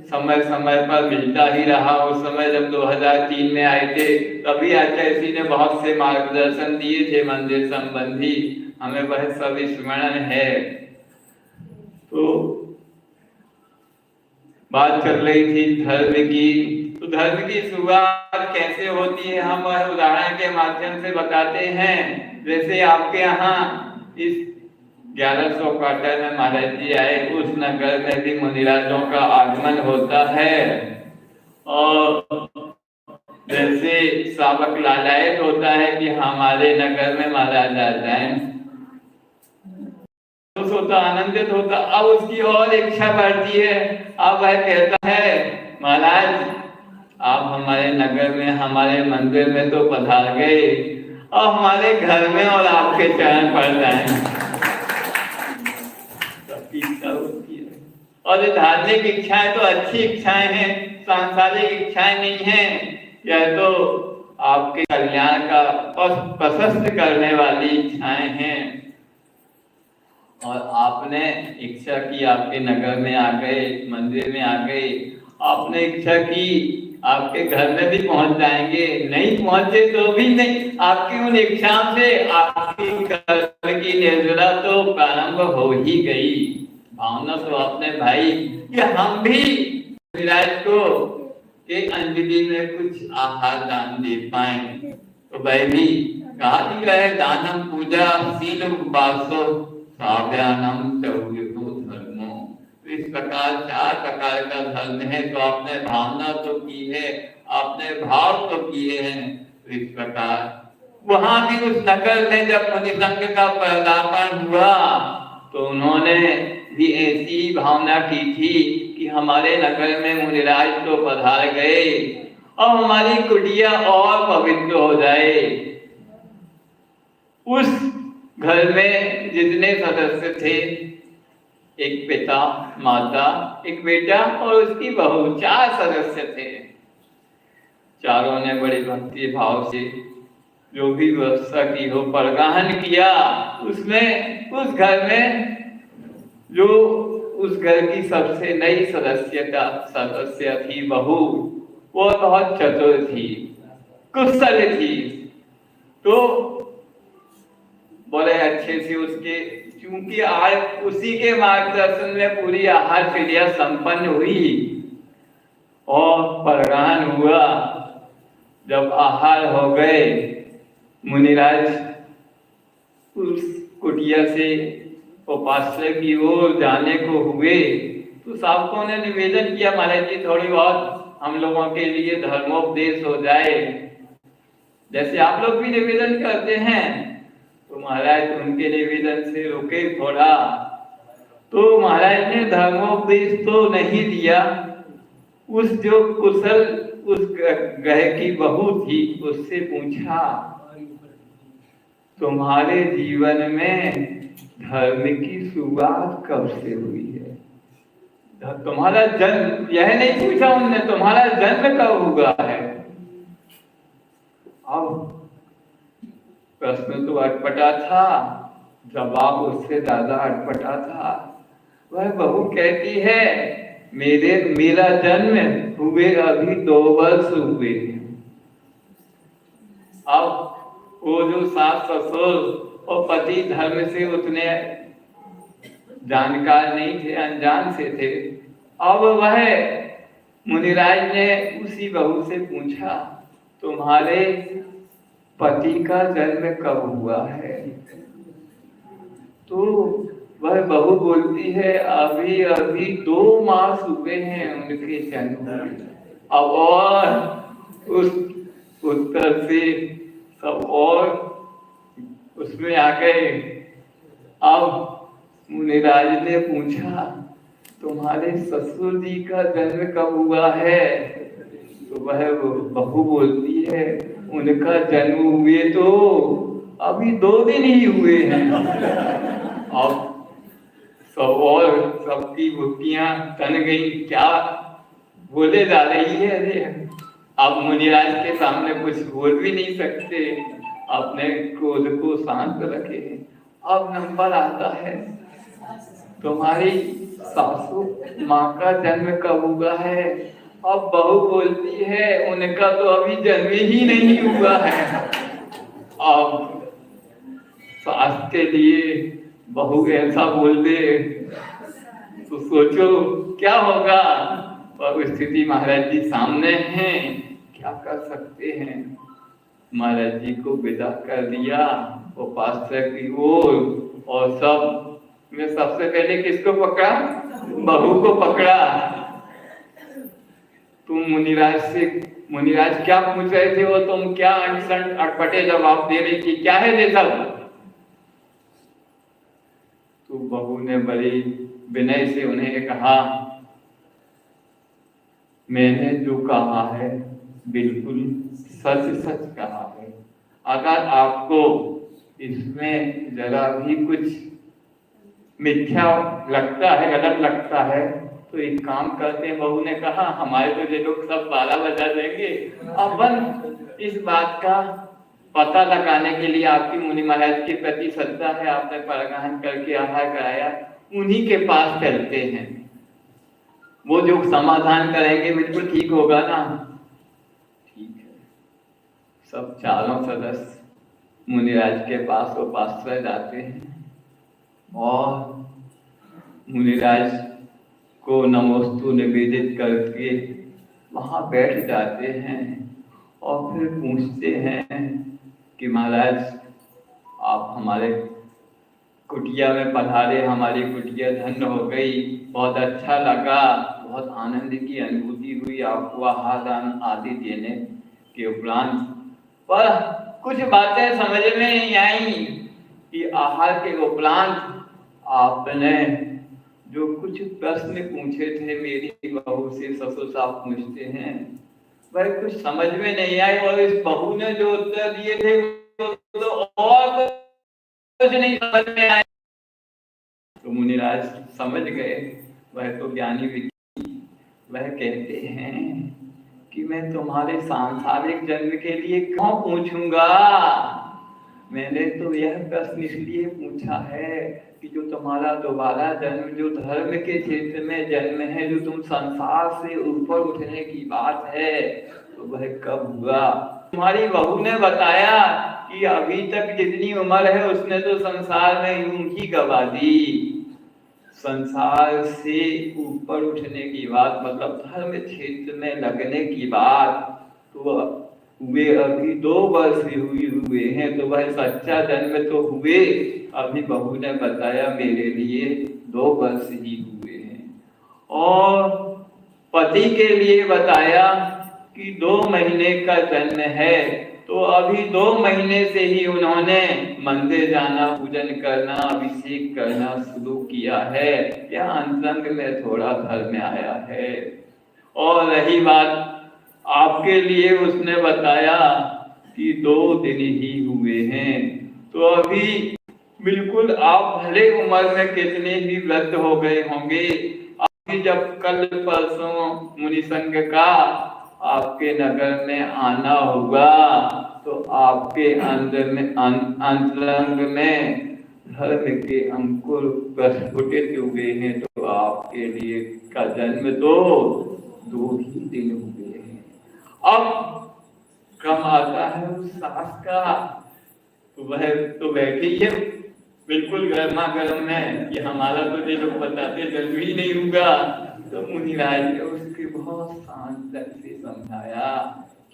समय समय पर मिलता ही रहा। उस समय जब 2003 में आए थे तभी आचार्य जी ने बहुत से मार्गदर्शन दिए थे मंदिर संबंधी, हमें वह सब स्मरण है। तो बात चल रही थी धर्म की, तो धर्म की शुरुआत कैसे होती है हम वह उदाहरण के माध्यम से बताते हैं। जैसे आपके यहाँ इस 1100 क्वार्टर में महाराज जी आए, उस नगर में भी मुनिराजों का आगमन होता है और जैसे सावक लालायत होता है कि हमारे नगर में महाराज आ जाए, होता आनंदित होता। अब उसकी और इच्छा बढ़ती है। अब वह कहता है महाराज आप हमारे नगर में हमारे मंदिर में तो पधार गए, और हमारे घर में और आपके चरण पड़ जाएं। इच्छा होती है। और ये धार्मिक इच्छाएं तो अच्छी इच्छाएं हैं, सांसारिक इच्छाएं नहीं हैं। यह तो आपके कल्याण का प्रशस्त करने वाली इच्छाएं हैं। और आपने इच्छा की आपके नगर में आ गए, मंदिर में आ गए, आपने इच्छा की आपके घर में भी पहुंच जाएंगे, नहीं पहुंचे तो भी नहीं, आपकी उन इच्छाओं से आपकी कर्म की निर्जरा तो प्रारंभ हो ही गई। भावना तो अपने भाई कि हम भी विराज को के अंजलि में कुछ आहार दान दे पाए। तो भाई भी कहा दिया है दानम पूजा शील उपवासो साव्यानम चौर्यो धर्मो। इस प्रकार 4 प्रकार का धर्म है। तो आपने भावना तो की है, आपने भाव तो किए हैं। तो इस प्रकार वहां भी उस नगर में जब मुनि संघ का पदार्पण हुआ तो उन्होंने भी ऐसी ही भावना की थी कि हमारे नगर में मुनिराज तो पधार गए और हमारी कुटिया और पवित्र हो जाए। उस घर में जितने सदस्य थे, एक पिता, माता, एक बेटा और उसकी बहू, 4 सदस्य थे। चारों ने बड़ी भक्ति भाव से जो भी व्यवस्था की हो परगाहन किया। उसमें उस घर में जो उस घर की सबसे नई सदस्य थी बहू, वो बहुत चतुर थी, कुशल थी। तो बड़े अच्छे से उसके, क्योंकि आज उसी के मार्गदर्शन में पूरी आहार क्रिया संपन्न हुई और परगाहन हुआ। जब आहार हो गए, मुनिराज उस कुटिया से उपास्य की ओर जाने को हुए तो सावकों ने निवेदन किया, महाराज जी थोड़ी बहुत हम लोगों के लिए धर्मोपदेश हो जाए, जैसे आप लोग भी निवेदन करते हैं। तो महाराज उनके निवेदन से रुके थोड़ा। तो महाराज ने धर्मोपदेश तो नहीं दिया। उस जो कुशल उस ग्रह की बहू थी उससे पूछा, तुम्हारे जीवन में धर्म की शुरुआत कब से हुई है? तुम्हारा जन्म, यह नहीं पूछा उन्होंने तुम्हारा जन्म कब हुआ है। अब प्रश्न तो अटपटा था, जवाब उससे ज्यादा अटपटा था। वह बहू कहती है, मेरा जन्म हुए अभी 2 वर्ष हुए। अब वो जो सास ससुर और पति धर्म से उतने जानकार नहीं थे, अनजान से थे। अब वह मुनिराज ने उसी बहू से पूछा, तुम्हारे पति का जन्म कब हुआ है? तो वह बहू बोलती है, अभी अभी 2 मास हुए हैं उनके जन्म। अब और उस उत्तर से सब और उसमें आ गए। अब मुनिराज ने पूछा, तुम्हारे ससुर जी का जन्म कब हुआ है? तो वह बहू बोलती है, उनका जन्म हुए तो अभी 2 दिन ही हुए हैं। अब सब और सबकी बुद्धियां तन गई, क्या बोले जा रही है। अरे अब मुनिराज के सामने कुछ बोल भी नहीं सकते, अपने क्रोध को शांत रखे। अब नंबर आता है, तुम्हारी सासू माँ का जन्म कब हुआ है? अब बहू बोलती है, उनका तो अभी जन्म ही नहीं हुआ है। अब सास के लिए बहू ऐसा बोल दे तो सोचो क्या होगा। और स्थिति महाराज जी सामने हैं, क्या कर सकते हैं। महाराज जी को विदा कर दिया उपास्य की ओर, और सब में सबसे पहले किसको पकड़ा? बहू को पकड़ा। तुम मुनिराज क्या पूछ रहे थे, वो तुम क्या अटपटे जवाब दे रही थी, क्या है ये सब? तो बहू ने बड़ी विनय से उन्हें कहा, मैंने जो कहा है बिल्कुल सच सच कहा है। अगर आपको इसमें जरा भी कुछ मिथ्या लगता है, गलत लगता है, तो एक काम करते हैं। बहू ने कहा, हमारे तो ये लोग सब 12 बजा देंगे, अपन इस बात का पता लगाने के लिए आपकी मुनि महाराज के प्रति श्रद्धा है, आपने परग्रहण करके आहार कराया, उन्हीं के पास चलते हैं। वो जो समाधान करेंगे बिल्कुल ठीक होगा ना। ठीक है, सब चारों सदस्य मुनिराज के पास उपाश्रय जाते हैं और मुनिराज को नमोस्तु निवेदित करके वहां बैठ जाते हैं और फिर पूछते हैं कि महाराज आप हमारे कुटिया में पधारे, हमारी कुटिया धन्य हो गई, बहुत अच्छा लगा, बहुत आनंद की अनुभूति हुई आपको आहार दान आदि देने के उपरांत। पर कुछ बातें समझ में नहीं आई कि आहार के उपरांत आपने जो कुछ प्रश्न पूछे थे मेरी बहू से, ससुर साहब पूछते हैं, वह कुछ समझ में नहीं आए और इस बहू ने जो उत्तर दिए थे तो और कुछ नहीं समझ में आए। तो मुनिराज समझ गए, वह तो ज्ञानी व्यक्ति, वह कहते हैं कि मैं तुम्हारे सांसारिक जन्म के लिए क्यों पूछूंगा, मैंने तो यह प्रश्न इसलिए पूछा है कि जो तुम्हारा दोबारा जन्म, जो धर्म के क्षेत्र में जन्म है, जो तुम संसार से ऊपर उठने की बात है, तो वह कब हुआ। तुम्हारी बहू ने बताया कि अभी तक जितनी उम्र है उसने तो संसार में यूं ही गवा दी। संसार से ऊपर उठने की बात मतलब धर्म क्षेत्र में लगने की बात तो हुए अभी 2 वर्ष हुए हैं, तो वह सच्चा जन्म तो हुए अभी बहू ने बताया मेरे लिए 2 वर्ष ही हुए हैं। और पति के लिए बताया कि 2 महीने का जन्म है, तो अभी 2 महीने से ही उन्होंने मंदिर जाना, पूजन करना, अभिषेक करना शुरू किया है, यह अंतरंग में थोड़ा धर्म आया है। और रही बात आपके लिए, उसने बताया कि 2 दिन ही हुए हैं, तो अभी बिल्कुल आप भले उम्र में कितने भी वृद्ध हो गए होंगे, अभी जब कल परसों मुनि संघ का आपके नगर में आना होगा तो आपके अंदर में अंतरंग में धर्म के अंकुर प्रस्फुटित हुए हैं, तो आपके लिए का जन्म तो 2 ही दिन हुए हैं। अब कम आता है उस सास का, तो वह तो बैठी है बिल्कुल गर्मा गर्म में कि हमारा तो ये लोग बताते जन्म ही नहीं होगा। तो मुनिराज ने उसके बहुत शांत से समझाया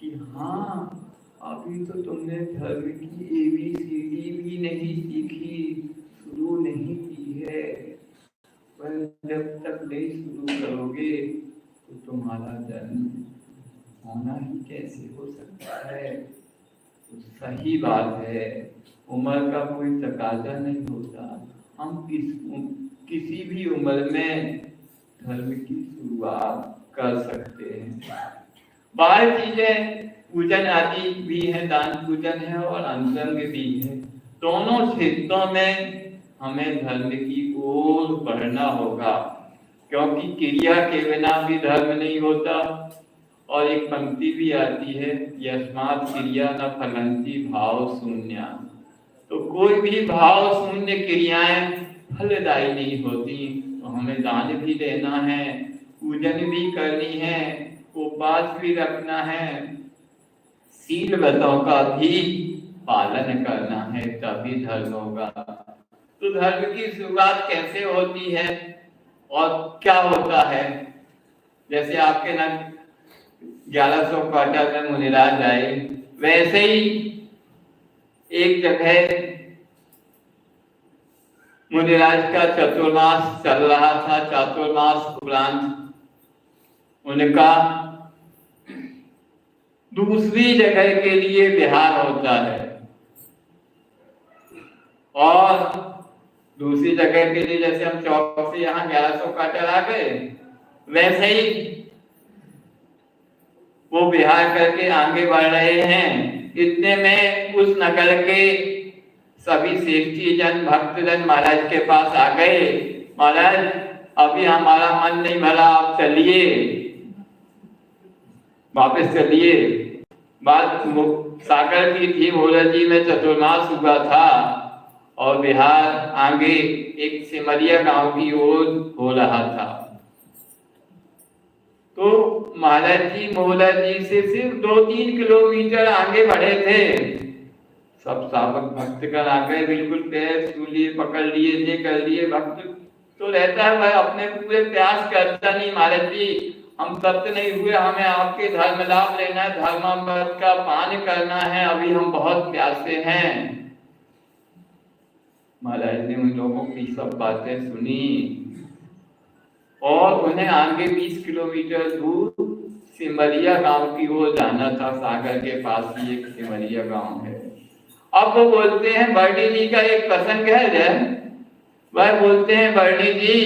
कि हाँ, अभी तो तुमने धर्म की ABCD भी नहीं सीखी, शुरू नहीं की है, पर जब तक नहीं शुरू करोगे तो तुम्हारा जन्म होना ही कैसे हो सकता है। तो सही बात है, उम्र का कोई तकाजा नहीं होता, हम किसी भी उम्र में धर्म की शुरुआत कर सकते हैं। बाहर चीजें पूजन आदि भी है, दान पूजन है और अंतरंग भी है, दोनों क्षेत्रों में हमें धर्म की ओर बढ़ना होगा, क्योंकि क्रिया के बिना भी धर्म नहीं होता। और एक पंक्ति भी आती है, यस्मात् क्रिया न फलन्ति भाव शून्या, तो कोई भी भाव शून्य क्रियाएं फलदायी नहीं होती। तो हमें दान भी देना है, पूजन भी करनी है, उपवास भी रखना है, शील व्रतों का भी पालन करना है, तभी धर्म होगा। तो धर्म की शुरुआत कैसे होती है और क्या होता है, जैसे आपके ना 1100 क्वार्टर में मुनिराज आए, वैसे ही एक जगह मुनिराज का चतुर्मास चल रहा था। चतुर्मास उपरांत उनका दूसरी जगह के लिए विहार होता है, और दूसरी जगह के लिए जैसे हम चौक से यहाँ 1100 क्वार्टर आ गए, वैसे ही वो विहार करके आगे बढ़ रहे हैं। इतने में उस नगर के सभी श्रेष्ठी जन, भक्तजन महाराज के पास आ गए, महाराज अभी हमारा मन नहीं भरा, आप चलिए, वापस चलिए। बात सागर की थी। मोराजी में चतुर्मास हुआ था और बिहार आगे एक सिमरिया गांव की ओर हो रहा था। तो महाराज जी मोहला जी से सिर्फ 2-3 किलोमीटर आगे बढ़े थे। सब सावक भक्तगण आ गए, बिल्कुल पैर छू लिए, पकड़ लिए, ये कर लिए। भक्त तो रहता है वह अपने पूरे प्रयास करता नहीं, महाराज जी हम तप्त नहीं हुए, हमें आपके धर्म लाभ लेना है, धर्मामृत का पान करना है, अभी हम बहुत प्यासे हैं। महाराज ने उन लोगों की सब बातें सुनी और उन्हें आगे 20 किलोमीटर दूर सिमरिया गांव की ओर जाना था। सागर के पास ही एक सिमरिया गांव है। अब वो बोलते हैं, बर्डी जी का एक प्रसंग है, वह बोलते हैं बर्डी जी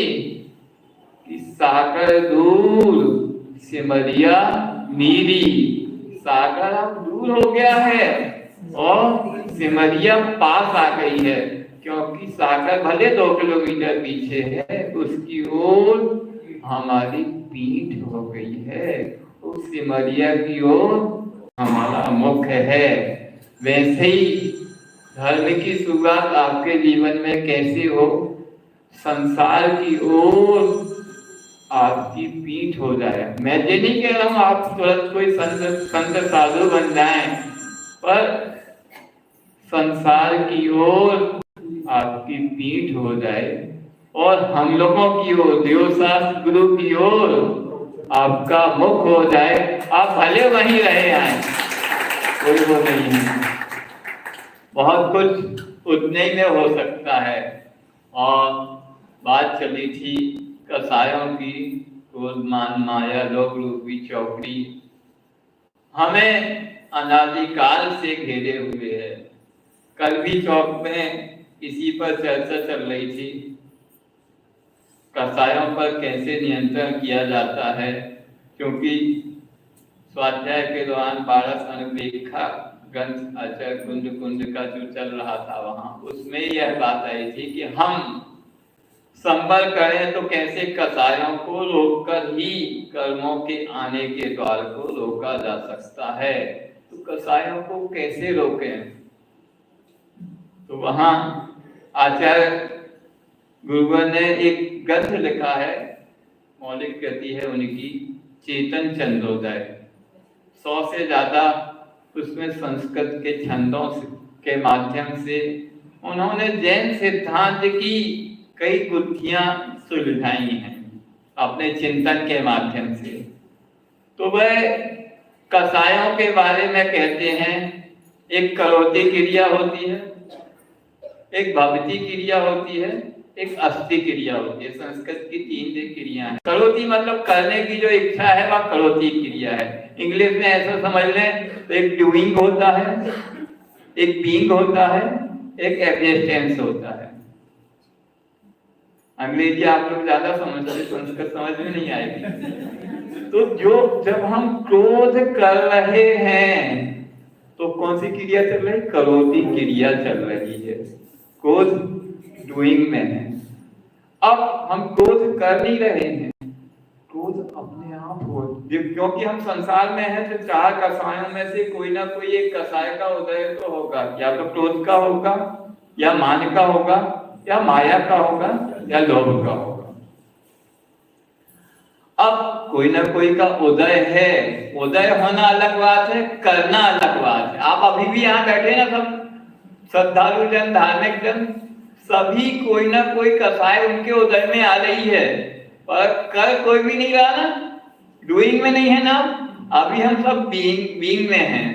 कि सागर दूर सिमरिया नीरी, सागर अब दूर हो गया है और सिमरिया पास आ गई है, क्योंकि सागर भले 2 किलोमीटर पीछे है, उसकी ओर हमारी पीठ हो गई है, उस सिमरिया की ओर हमारा मुख है। वैसे ही धर्म की शुरुआत आपके जीवन में कैसे हो, संसार की ओर आपकी पीठ हो जाए। मैं ये नहीं कह रहा हूं आप तुरंत कोई संत साधु बन जाएं, पर संसार की ओर आपकी पीठ हो जाए और हम लोगों की ओर, देवशास्त्र गुरु की ओर आपका मुख हो जाए। आप भले वहीं रहे आए, कोई वो नहीं है, बहुत कुछ उतने ही में हो सकता है। और बात चली थी कसायों की, क्रोध मान माया लोक रूपी चौकड़ी हमें अनादिकाल से घेरे हुए है। कल भी चौक में इसी पर चर्चा चल रही थी, कसायों पर कैसे नियंत्रण किया जाता है, क्योंकि स्वाध्याय के दौरान 12 अनुपेक्षा ग्रंथ आचार्य कुंज कुंज का जो चल रहा था वहां, उसमें यह बात आई थी कि हम संबल करें तो कैसे कसायों को रोककर ही कर्मों के आने के द्वार को रोका जा सकता है। तो कसायों को कैसे रोकें, तो वहां आचार्य गुरुवर ने एक ग्रंथ लिखा है, मौलिक कृति है उनकी, चेतन चंद्रोदय। 100 से ज्यादा उसमें संस्कृत के छंदों के माध्यम से उन्होंने जैन सिद्धांत की कई गुत्थियां सुलझाई हैं अपने चिंतन के माध्यम से। तो वह कसायों के बारे में कहते हैं, एक करोति क्रिया होती है, एक भवति क्रिया होती है, एक अस्थि क्रिया होती है। संस्कृत की 3 क्रिया है। करोति मतलब करने की जो इच्छा है वह करोति क्रिया है। इंग्लिश में ऐसा समझ लें तो एक डूइंग होता है, एक बीइंग होता है, एक एग्जिस्टेंस होता है। अंग्रेजी आप लोग ज्यादा समझते, संस्कृत समझ में नहीं आएगी। तो जो जब हम क्रोध कर रहे हैं तो कौन सी क्रिया चल रही? करोति क्रिया चल रही है, क्रोध डूइंग में है। अब हम क्रोध कर नहीं रहे हैं, क्रोध अपने आप हो, क्योंकि हम संसार में हैं तो 4 कसायों में से कोई ना कोई एक कसाय का उदय तो होगा, या तो क्रोध का होगा, या मान का होगा, या माया का होगा, या लोभ का होगा। अब कोई ना कोई का उदय है, उदय होना अलग बात है, करना अलग बात है। आप अभी भी यहाँ बैठे ना, सब श्रद्धालु जन, धार्मिक जन, सभी कोई ना कोई कसाय उनके उदय में आ रही है, पर कर कोई भी नहीं रहा ना, डूइंग में नहीं है ना। अभी हम सब बीइंग में हैं।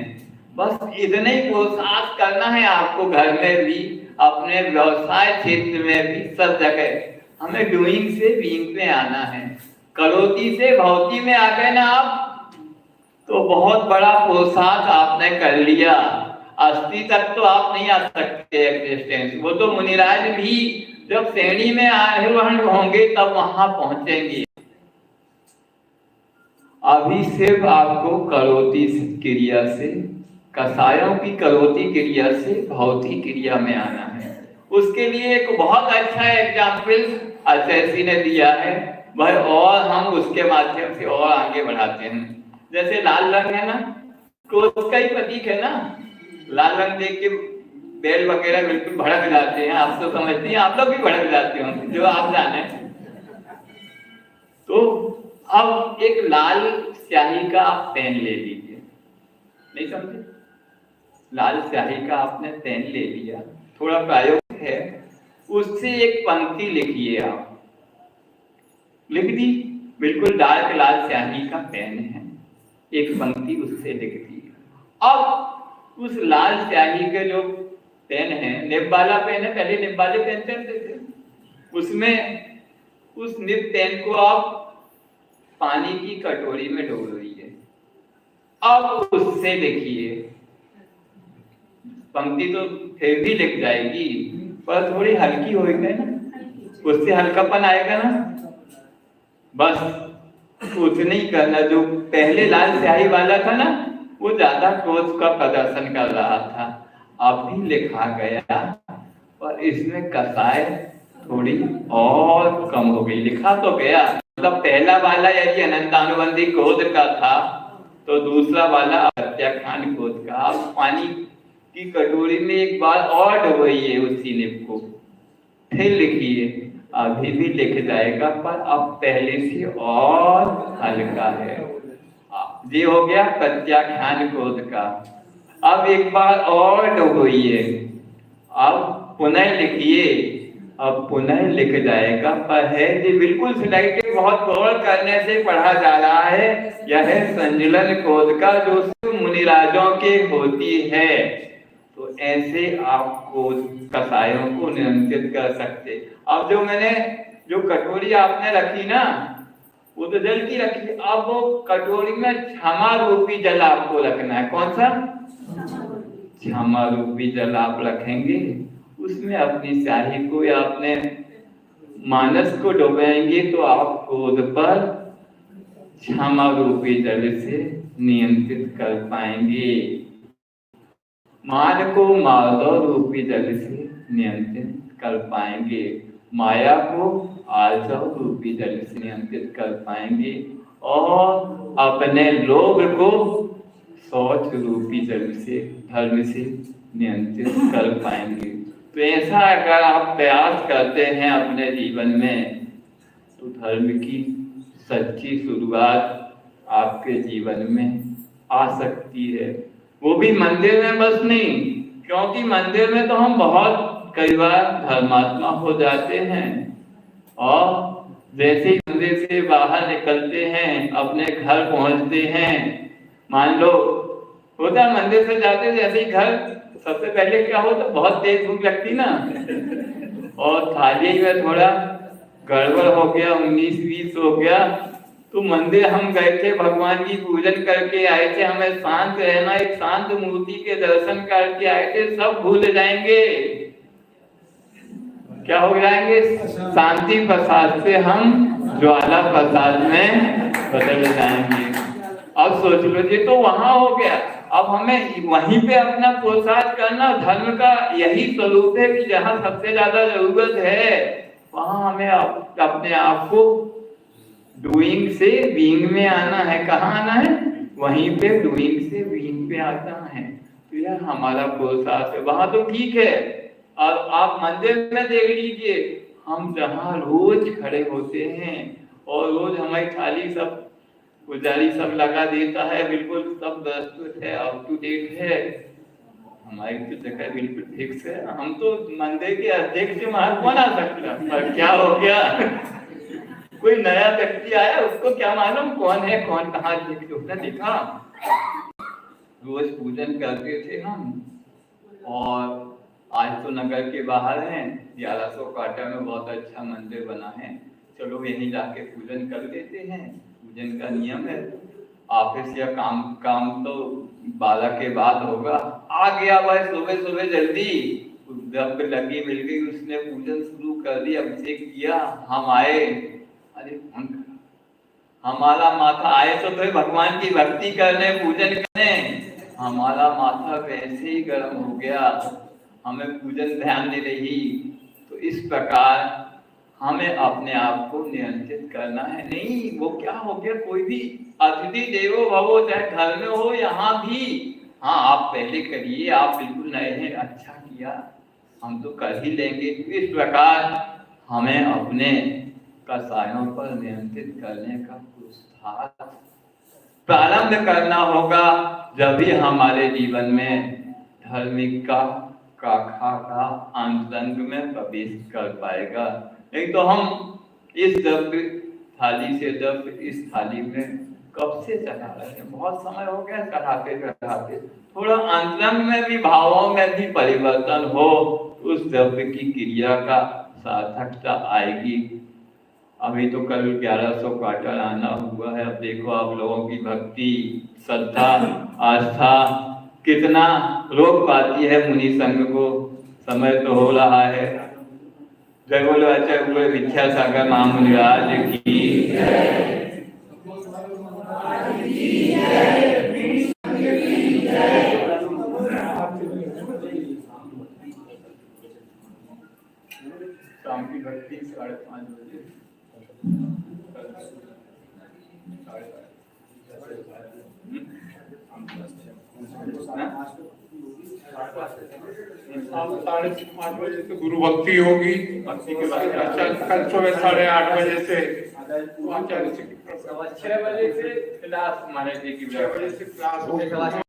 बस इतने ही पुरुषार्थ करना है आपको, घर में भी, अपने व्यवसाय क्षेत्र में भी, सब जगह हमें डूइंग से बीइंग में आना है। करोति से भौति में आ गए ना आप, तो बहुत बड़ा पुरुषार्थ आपने कर लिया। अस्थि तक तो आप नहीं आ सकते, एग्जिस्टेंस, वो तो मुनिराज भी जब श्रेणी में आरोहण होंगे तब वहां पहुंचेंगे। अभी सिर्फ आपको करोति क्रिया से, कसायों की करोति क्रिया से भौति क्रिया में आना है। उसके लिए एक बहुत अच्छा एग्जाम्पल आचार्य ने दिया है, वह और हम उसके माध्यम से और आगे बढ़ाते हैं। जैसे लाल रंग है ना, क्रोध का ही प्रतीक है ना। लाल रंग देख के बैल वगैरह बिल्कुल भड़क जाते हैं, आप तो समझते हैं, आप लोग भी भड़क जाते हो, जो आप जाने। तो अब एक लाल स्याही का आप पेन ले लीजिए, नहीं समझे, लाल स्याही का आपने पेन ले लिया, थोड़ा प्रायोग है, उससे एक पंक्ति लिखिए आप, लिख दी, बिल्कुल डार्क लाल स्याही का पेन है, एक पंक्ति उससे लिख दी। अब उस लाल स्याही के जो पेन है, निब वाला पेन है, पहले निब वाले पेन चलते थे, उसमें उस निब पेन को आप पानी की कटोरी में डोलिए, अब उससे लिखिए, पंक्ति तो फिर भी लिख जाएगी पर थोड़ी हल्की होगी ना, उससे हल्कापन आएगा ना, बस उतनी ही करना। जो पहले लाल स्याही वाला था ना, वो ज्यादा क्रोध का प्रदर्शन कर रहा था, अब भी लिखा गया और इसमें कसाई थोड़ी और कम हो गई, लिखा तो गया, मतलब पहला वाला यदि अनंतानुबंधी क्रोध का था तो दूसरा वाला प्रत्याख्यान क्रोध का। आप पानी की कटोरी में एक बार और डुबोइए उसी निब को, फिर लिखिए, अभी भी लिख जाएगा पर अब पहले से और हल्का है। ये हो गया प्रत्याख्यान क्रोध का। अब एक बार और डुबोइए, अब पुनः लिखिए, अब पुनः लिख जाएगा पर है ये बिल्कुल सिलेक्टिव, बहुत गौर करने से पढ़ा जा रहा है। यह है संजलन क्रोध का जो सिर्फ मुनिराजों के होती है। तो ऐसे आपको कसायों को नियंत्रित कर सकते। अब जो मैंने जो कटोरी आपने रखी ना, वो तो जल की रखी, अब वो कटोरी में क्षमा रूपी जल आपको रखना है। कौन सा? क्षमा रूपी जल आप रखेंगे, उसमें अपनी स्याही को या अपने मानस को डुबाएंगे तो आप क्रोध पर क्षमा रूपी जल से नियंत्रित कर पाएंगे, मान को माधव रूपी जल से नियंत्रित कर पाएंगे, माया को आर्जव रूपी जल से नियंत्रित कर पाएंगे और अपने लोभ को शौच रूपी जल से, धर्म से नियंत्रित कर पाएंगे। तो ऐसा अगर आप प्रयास करते हैं अपने जीवन में तो धर्म की सच्ची शुरुआत आपके जीवन में आ सकती है, वो भी मंदिर में बस नहीं, क्योंकि मंदिर में तो हम बहुत कई बार धर्मात्मा हो जाते हैं और जैसे ही मंदिर से बाहर निकलते हैं, अपने घर पहुंचते हैं, मान लो होता मंदिर से जाते जैसे ही घर, सबसे पहले क्या होता, बहुत तेज भूख लगती ना, और थाली में थोड़ा गड़बड़ हो गया, 19-20 हो गया, तो मंदिर हम गए थे, भगवान की पूजन करके आए थे, हमें शांत रहना, एक शांत मूर्ति के दर्शन करके आए थे, सब भूल जाएंगे। क्या हो जाएंगे? शांति प्रसाद से हम ज्वाला प्रसाद में बदल जाएंगे। अब सोच लो, ये तो वहां हो गया, अब हमें वहीं पे अपना प्रोत्साहन करना। धर्म का यही स्वरूप है कि जहाँ सबसे ज्यादा जरूरत है वहां हमें अपने आप को डूइंग से बीइंग में आना है। कहाँ आना है? वहीं पे डूइंग से बीइंग पे आता है। तो यह हमारा प्रोत्साहन है। वहां तो ठीक है, और आप मंदिर में देख लीजिए, हम जहाँ रोज खड़े होते हैं और रोज हमारी थाली सब पुजारी सब लगा देता है, बिल्कुल सब प्रस्तुत है, अप टू डेट है, हमारी तो जगह बिल्कुल फिक्स है। हम तो मंदिर के अध्यक्ष वहां कौन आ सकता, पर क्या हो गया कोई नया व्यक्ति आया, उसको क्या मालूम कौन है कौन कहाँ अध्यक्ष। उसने देखा रोज पूजन करते थे हम, और आज तो नगर के बाहर हैं, 1100 क्वार्टर में बहुत अच्छा मंदिर बना है, चलो यहीं जाके पूजन कर लेते हैं। पूजन का नियम है, ऑफिस या काम तो 12 के बाद होगा। आ गया भाई सुबह सुबह जल्दी, जब लगी मिल गई, उसने पूजन शुरू कर दिया, अभिषेक किया। हम आए, अरे हमारा माथा आए तो भगवान की भक्ति करने, पूजन करने, हमारा माथा वैसे ही गर्म हो गया, हमें पूजन ध्यान नहीं रही। तो इस प्रकार हमें अपने आप को नियंत्रित करना है। नहीं, वो क्या हो गया, कोई भी अतिथि देवो भवो, चाहे घर में हो यहाँ भी, हाँ आप पहले करिए, आप बिल्कुल नए हैं, अच्छा किया, हम तो कर ही लेंगे। इस प्रकार हमें अपने कसायों पर नियंत्रित करने का पुरुषार्थ प्रारंभ करना होगा, जब भी हमारे जीवन में धार्मिक का काखा का अंतरंग में प्रवेश कर पाएगा। नहीं तो हम इस द्रव्य थाली से द्रव्य इस थाली में कब से चढ़ा रहे हैं, बहुत समय हो गया चढ़ाते चढ़ाते। थोड़ा अंतरंग में भी, भावों में भी परिवर्तन हो, उस द्रव्य की क्रिया का सार्थकता आएगी। अभी तो कल 1100 क्वार्टर आना हुआ है, अब देखो आप लोगों की भक्ति, श्रद्धा, आस्था कितना रोक पाती है मुनि संघ को। समय तो हो रहा है। जय बोलो आचार्य हुए विद्यासागर महामुनिराज की। शाम की भक्ति 5:30 बजे। शाम 5:30 बजे से गुरु भक्ति होगी। भक्ति के बाद कल सुबह 8:30 बजे से 6 बजे से क्लास, महाराज जी की 6 बजे से क्लास होगी।